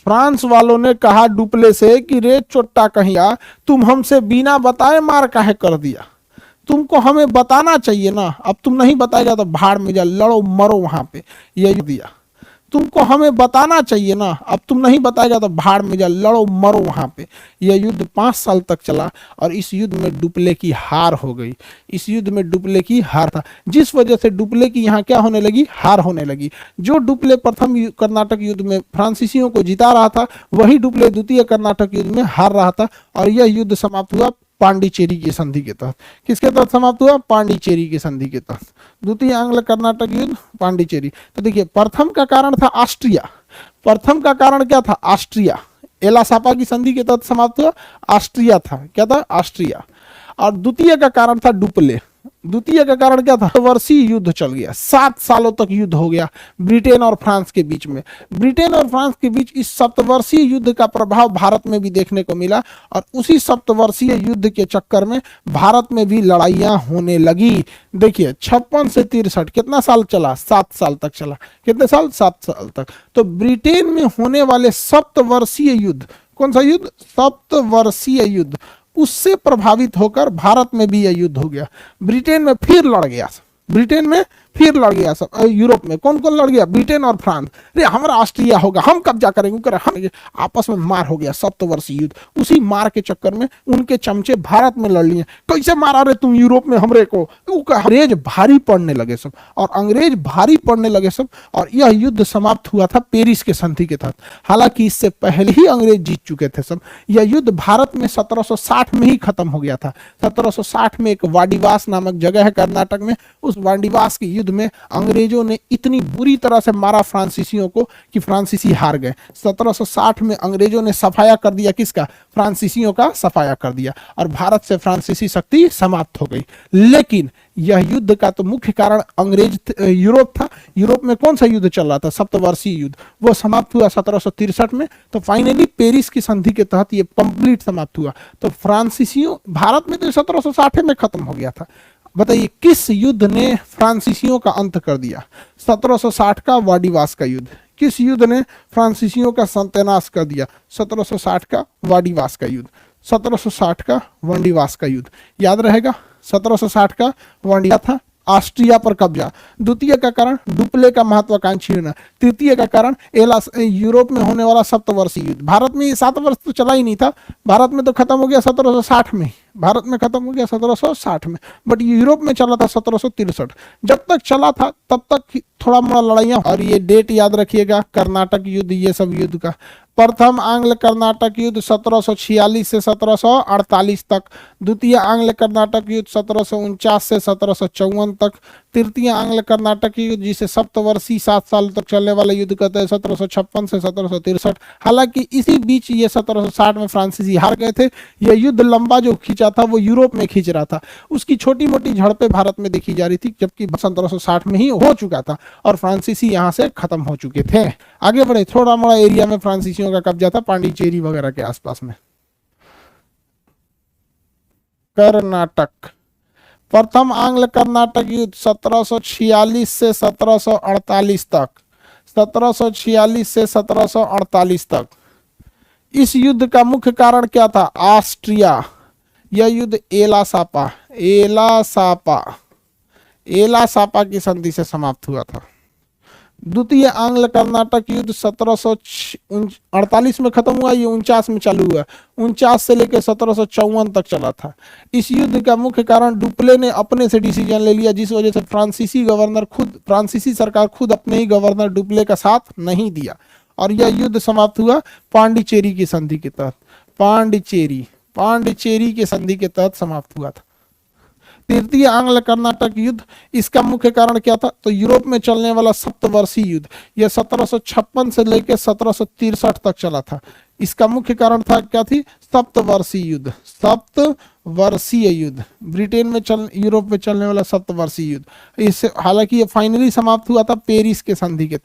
[SPEAKER 2] फ्रांस वालों ने कहा डुप्ले से कि रे चोट्टा कहिया, तुम हमसे बिना बताए मार काहे कर दिया? तुमको हमें बताना चाहिए ना। अब तुम नहीं बताएगा तो भाड़ में जा, लड़ो मरो वहां पे। ये दिया, तुमको हमें बताना चाहिए ना। अब तुम नहीं बताएगा तो भाड़ में जा, लड़ो मरो वहां पे। यह युद्ध 5 साल तक चला और इस युद्ध में डुप्ले की हार हो गई। इस युद्ध में डुप्ले की हार था, जिस वजह से डुप्ले की यहाँ क्या होने लगी? हार होने लगी। जो डुप्ले प्रथम कर्नाटक युद्ध में फ्रांसीसियों को जिता रहा था, वही डुप्ले द्वितीय कर्नाटक युद्ध में हार रहा था। और यह युद्ध समाप्त हुआ पांडिचेरी की संधि के तहत। किसके तहत समाप्त हुआ? पांडिचेरी की संधि के तहत। द्वितीय आंग्ल कर्नाटक युद्ध, पांडिचेरी। तो देखिए, प्रथम का कारण था ऑस्ट्रिया। प्रथम का कारण क्या था? ऑस्ट्रिया। एला सापा की संधि के तहत समाप्त हुआ, ऑस्ट्रिया था। क्या था? ऑस्ट्रिया। और द्वितीय का कारण था डुप्ले। द्वितीय का कारण क्या था, वर्षीय युद्ध चल गया, 7 सालों तक युद्ध हो गया ब्रिटेन और फ्रांस के बीच में। ब्रिटेन और फ्रांस के बीच इस सप्तवर्षीय युद्ध का प्रभाव भारत में भी देखने को मिला और उसी सप्तवर्षीय युद्ध के चक्कर में भारत में भी लड़ाइयां होने लगी। देखिए 56 से 63 कितना साल चला, 7 साल तक चला। कितने साल, 7 साल तक। तो ब्रिटेन में होने वाले सप्तवर्षीय युद्ध, कौन सा युद्ध, सप्तवर्षीय युद्ध, उससे प्रभावित होकर भारत में भी यह युद्ध हो गया। ब्रिटेन में फिर लड़ गया, ब्रिटेन में फिर लड़ गया सब। यूरोप में कौन कौन लड़ गया, ब्रिटेन और फ्रांस। अरे हमारा ऑस्ट्रिया होगा, हम कब्जा करेंगे, हम आपस में मार हो गया, सप्तवर्षीय युद्ध। उसी मार के चक्कर में उनके चमचे भारत में लड़ लिए। कैसे मारा रे तुम यूरोप में हमरे को, अंग्रेज भारी पड़ने लगे सब, और अंग्रेज भारी पड़ने लगे सब। और यह युद्ध समाप्त हुआ था पेरिस के संधि के तहत। हालांकि इससे पहले ही अंग्रेज जीत चुके थे सब। यह युद्ध भारत में 1760 में ही खत्म हो गया था। 1760 में एक वाडिवास नामक जगह है कर्नाटक में, उस वाडिवास के युद्ध में अंग्रेजों ने इतनी बुरी तरह से मारा फ्रांसीसियों को कि फ्रांसीसी हार गए। 1760 में अंग्रेजों ने सफाया कर दिया, किसका, फ्रांसीसियों का सफाया कर दिया, और भारत से फ्रांसीसी शक्ति समाप्त हो गई। लेकिन यह युद्ध का तो मुख्य कारण अंग्रेज यूरोप था। यूरोप में कौन सा युद्ध चल रहा था, सप्तवर्षीय युद्ध, वो समाप्त हुआ 1763 में। तो फाइनली पेरिस की संधि के तहत ये कंप्लीट समाप्त हुआ। तो फ्रांसीसियों, भारत में तो 1760 में खत्म हो गया था। बताइए किस युद्ध ने फ्रांसीसियों का अंत कर दिया, 1760 का वाडिवास का युद्ध। किस युद्ध ने फ्रांसीसियों का सत्यानाश कर दिया, 1760 का वाडिवास का युद्ध। 1760 का वाडिवास का युद्ध याद रहेगा। 1760 का वाडिया था, ऑस्ट्रिया पर कब्जा। द्वितीय का कारण डुप्ले का महत्वाकांक्षी होना। तृतीय का कारण यूरोप में होने वाला सप्तवर्षीय युद्ध। भारत में 7 वर्ष तो चला ही नहीं था, भारत में तो खत्म हो गया 1760 में, भारत में खत्म हो गया 1760 में, बट यूरोप में चला था 1763। जब तक चला था तब तक थोड़ा मोड़ा लड़ाइयां। और ये डेट याद रखिएगा, कर्नाटक युद्ध, ये सब युद्ध का। प्रथम आंग्ल कर्नाटक युद्ध 1746 से 1748 तक। द्वितीय आंग्ल कर्नाटक युद्ध 1749 से 1754 तक। तृतीय आंग्ल कर्नाटक युद्ध, जिसे सप्तवर्षीय 7 साल तक चलने वाला युद्ध कहते हैं, 1756 से 1763। हालांकि इसी बीच ये 1760 में फ्रांसीसी हार गए थे। यह युद्ध लंबा जो खींचा था वो यूरोप में खींच रहा था, उसकी छोटी मोटी झड़पें भारत में देखी जा रही थी, जबकि 1760 में ही हो चुका था और फ्रांसीसी यहाँ से खत्म हो चुके थे। आगे बढ़े, थोड़ा मोड़ा एरिया में फ्रांसीसियों का कब्जा था, पांडिचेरी वगैरह के आसपास में। कर्नाटक, प्रथम आंग्ल कर्नाटक युद्ध 1746 से 1748 तक। 1746 से 1748 तक। इस युद्ध का मुख्य कारण क्या था, ऑस्ट्रिया। यह युद्ध एला सापा की संधि से समाप्त हुआ था। द्वितीय आंग्ल कर्नाटक युद्ध 1748 में खत्म हुआ, ये 49 में चालू हुआ। 49 से लेकर 1754 तक चला था। इस युद्ध का मुख्य कारण डुप्ले ने अपने से डिसीजन ले लिया, जिस वजह से फ्रांसीसी सरकार खुद अपने ही गवर्नर डुप्ले का साथ नहीं दिया और यह युद्ध समाप्त हुआ पांडिचेरी की संधि के तहत। पांडिचेरी के संधि के तहत समाप्त हुआ था। तृतीय आंग्ल कर्नाटक युद्ध, इसका मुख्य कारण क्या था, तो यूरोप में चलने वाला सप्तवर्षीय युद्ध, यह 1756 से लेकर 1763 तक चला था। इसका मुख्य कारण था क्या थी, सप्तवर्षीय युद्ध, ब्रिटेन में यूरोप में चलने वाला सप्तवर्षीय युद्ध। इससे हालांकि ये फाइनली समाप्त हुआ था पेरिस की संधि के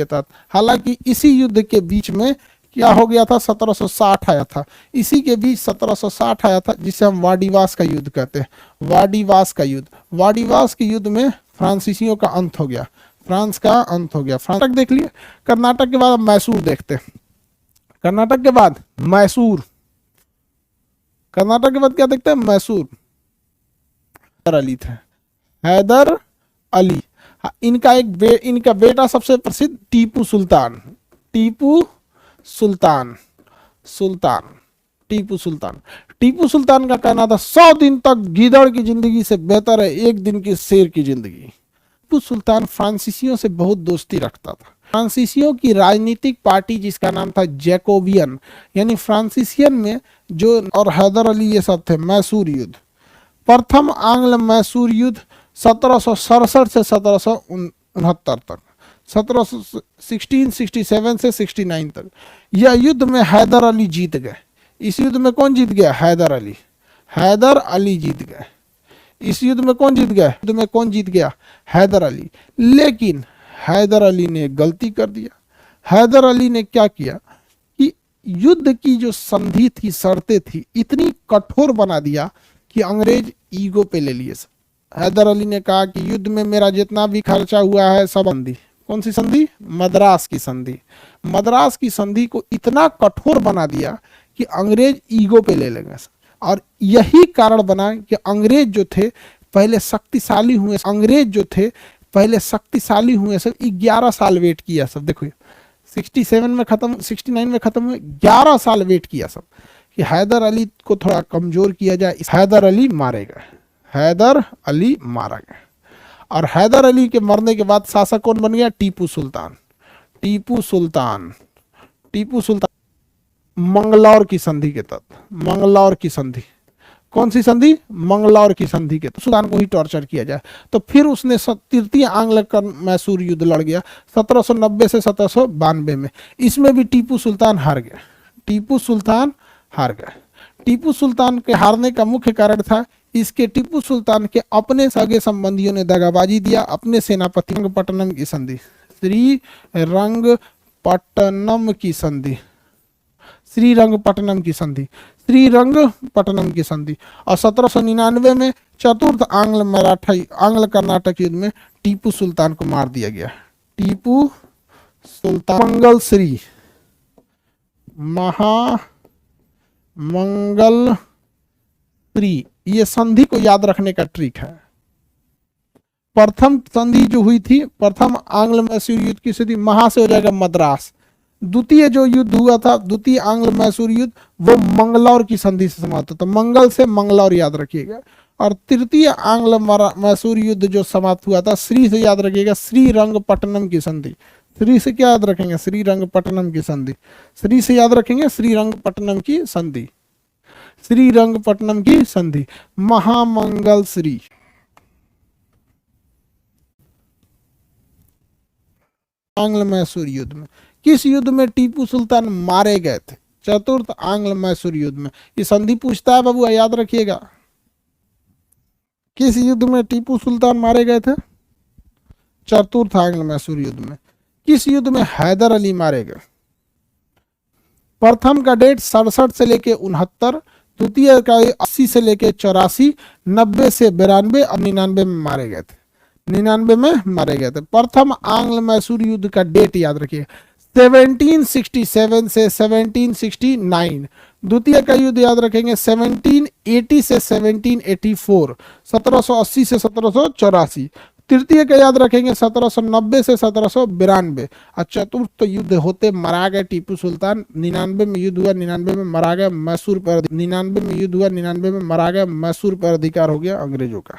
[SPEAKER 2] तहत। हालांकि इसी युद्ध के बीच में क्या हो गया था, 1760 आया था। इसी के बीच 1760 आया था, जिसे हम वाडिवास का युद्ध कहते हैं। वाडिवास के युद्ध में फ्रांसीसियों का अंत हो गया, फ्रांस का अंत हो गया। कर्नाटक देख लिए। कर्नाटक के बाद मैसूर देखते हैं। कर्नाटक के बाद क्या देखते हैं, मैसूर। अली थे, हैदर अली। इनका बेटा सबसे प्रसिद्ध टीपू सुल्तान का कहना था 100 दिन तक गीदड़ की जिंदगी से बेहतर है 1 दिन की शेर की जिंदगी। टीपू सुल्तान फ्रांसीसियों से बहुत दोस्ती रखता था। फ्रांसीसियों की राजनीतिक पार्टी जिसका नाम था जैकोबियन, यानी फ्रांसीसियन में जो, और हैदर अली, ये सब थे। मैसूर युद्ध, प्रथम आंग्ल मैसूर युद्ध 1767 से 1769 तक, 1667 से 69 तक। यह युद्ध में हैदर अली जीत गए। इस युद्ध में कौन जीत गया, हैदर अली जीत गए। इस युद्ध में कौन जीत गया? युद्ध में कौन जीत गया? हैदर अली। लेकिन हैदर अली ने गलती कर दिया। हैदर अली ने क्या किया कि युद्ध की जो संधि थी, शर्तें थी, इतनी कठोर बना दिया कि अंग्रेज ईगो पे ले लिए। हैदर अली ने कहा कि युद्ध में मेरा जितना भी खर्चा हुआ है सब संधि। कौन सी संधि? मद्रास की संधि। मद्रास की संधि को इतना कठोर बना दिया कि अंग्रेज ईगो पे ले लेंगे। और यही कारण बना कि अंग्रेज जो थे पहले शक्तिशाली हुए, अंग्रेज जो थे पहले शक्तिशाली हुए सब 11 साल वेट किया सब। देखो 67 में खत्म, 69 में खत्म हुए, 11 साल वेट किया सब कि हैदर अली को थोड़ा कमजोर किया जाए। हैदर अली मारे गए, हैदर अली मारा गया। और हैदर अली के मरने के बाद शासक कौन बन गया? टीपू सुल्तान। टीपू सुल्तान, टीपू सुल्तान मंगलौर की संधि के तहत, मंगलौर की संधि, कौन सी संधि? मंगलौर की संधि के तहत सुल्तान को ही टॉर्चर किया जाए। तो फिर उसने तृतीय आंग्ल मैसूर युद्ध लड़ गया 1790 से 1792 में। इसमें भी टीपू सुल्तान हार गया। टीपू सुल्तान हार गया। टीपू सुल्तान के हारने का मुख्य कारण था इसके टीपू सुल्तान के अपने सगे संबंधियों ने दगाबाजी दिया। अपने सेनापति श्रीरंगपट्टनम की संधि, श्रीरंगपट्टनम की संधि, श्रीरंगपट्टनम की संधि, श्रीरंगपट्टनम की संधि। और 1799 में चतुर्थ आंग्ल कर्नाटक युद्ध में टीपू सुल्तान को मार दिया गया। टीपू सुल्तान मंगल श्री, महामंगल श्री, ये संधि को याद रखने का ट्रिक है। प्रथम संधि जो हुई थी, प्रथम आंग्ल मैसूर युद्ध की स्थिति, महा से हो जाएगा मद्रास। द्वितीय जो युद्ध हुआ था, द्वितीय आंग्ल मैसूर युद्ध, वो मंगलौर की संधि से समाप्त होता, तो मंगल से मंगलौर याद रखिएगा। और तृतीय आंग्ल मैसूर युद्ध जो समाप्त हुआ था, श्री से याद रखिएगा, श्रीरंगपट्टनम की संधि। श्री से क्या याद रखेंगे? श्रीरंगपट्टनम की संधि। श्री से याद रखेंगे श्रीरंगपट्टनम की संधि, श्रीरंगपट्टनम की संधि। महामंगल श्री, आंग्ल मैसूर युद्ध में, किस युद्ध में टीपू सुल्तान मारे गए थे? चतुर्थ आंग्ल मैसूर युद्ध में। ये संधि पूछता है बाबू, याद रखिएगा। किस युद्ध में टीपू सुल्तान मारे गए थे? चतुर्थ आंग्ल मैसूर युद्ध में। किस युद्ध में हैदर अली मारे गए? प्रथम का डेट 67 से लेके 69, द्वितीय का 80 से लेके 84, 90 से 92 और 99 में मारे गए थे। 99 में मारे गए थे। प्रथम आंग्ल मैसूर युद्ध का डेट याद रखिए 1767 से 1769। द्वितीय का युद्ध याद रखेंगे 1780 से 1784, 1780 से 1784। तृतीय का याद रखेंगे 1790 से 1792। और चतुर्थ युद्ध होते मारा गए टीपू सुल्तान। 99 में युद्ध हुआ, 99 में मारा गया, मैसूर पर 99 में युद्ध हुआ, 99 में मारा गया, मैसूर पर अधिकार हो गया अंग्रेजों का।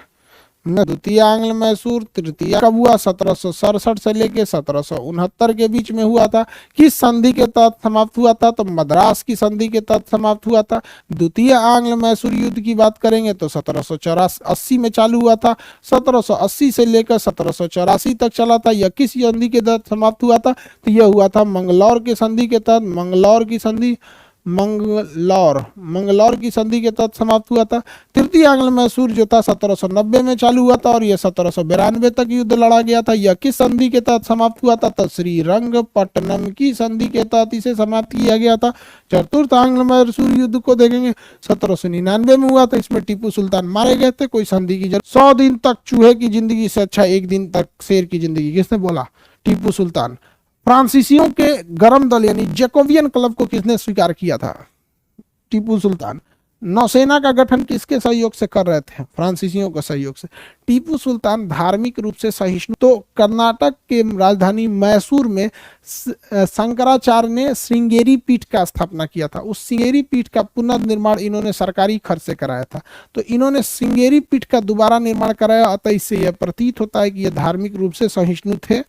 [SPEAKER 2] द्वितीय आंग्ल मैसूर तृतीय कब हुआ? 1767 से लेके 1769 के बीच में हुआ था। किस संधि के तहत समाप्त हुआ था? तो मद्रास की संधि के तहत समाप्त हुआ था। द्वितीय आंग्ल मैसूर युद्ध की बात करेंगे तो 1784 में चालू हुआ था, 1780 से लेकर 1784 तक चला था। यह किस संधि के तहत समाप्त हुआ था? तो यह हुआ था मंगलौर के संधि के तहत। मंगलौर की संधि, मंगलौर की संधि के तहत समाप्त हुआ था। तृतीय आंग्ल मैसूर जो था 1790 में चालू हुआ था और यह 1792 तक युद्ध लड़ा गया था। यह किस संधि के तहत समाप्त हुआ था? तो श्रीरंगपट्टनम की संधि के तहत इसे समाप्त किया गया था। चतुर्थ आंग्ल मैसूर युद्ध को देखेंगे 1799 में हुआ था। इसमें टीपू सुल्तान मारे गए थे। कोई संधि की जरूरत, 100 दिन तक चूहे की जिंदगी से अच्छा 1 दिन तक शेर की जिंदगी। किसने बोला? टीपू सुल्तान। फ्रांसीसियों के गरम दल यानी जैकोबियन क्लब को किसने स्वीकार किया था? टीपू सुल्तान। नौसेना का गठन किसके सहयोग से कर रहे थे? फ्रांसीसियों के सहयोग से। टीपू सुल्तान धार्मिक रूप से सहिष्णु। तो कर्नाटक के राजधानी मैसूर में शंकराचार्य ने श्रृंगेरी पीठ का स्थापना किया था। उस श्रृंगेरी पीठ का पुनर्निर्माण इन्होंने सरकारी खर्च से कराया था। तो इन्होंने श्रृंगेरी पीठ का दोबारा निर्माण कराया। अतः इससे यह प्रतीत होता है कि यह धार्मिक रूप से सहिष्णु थे।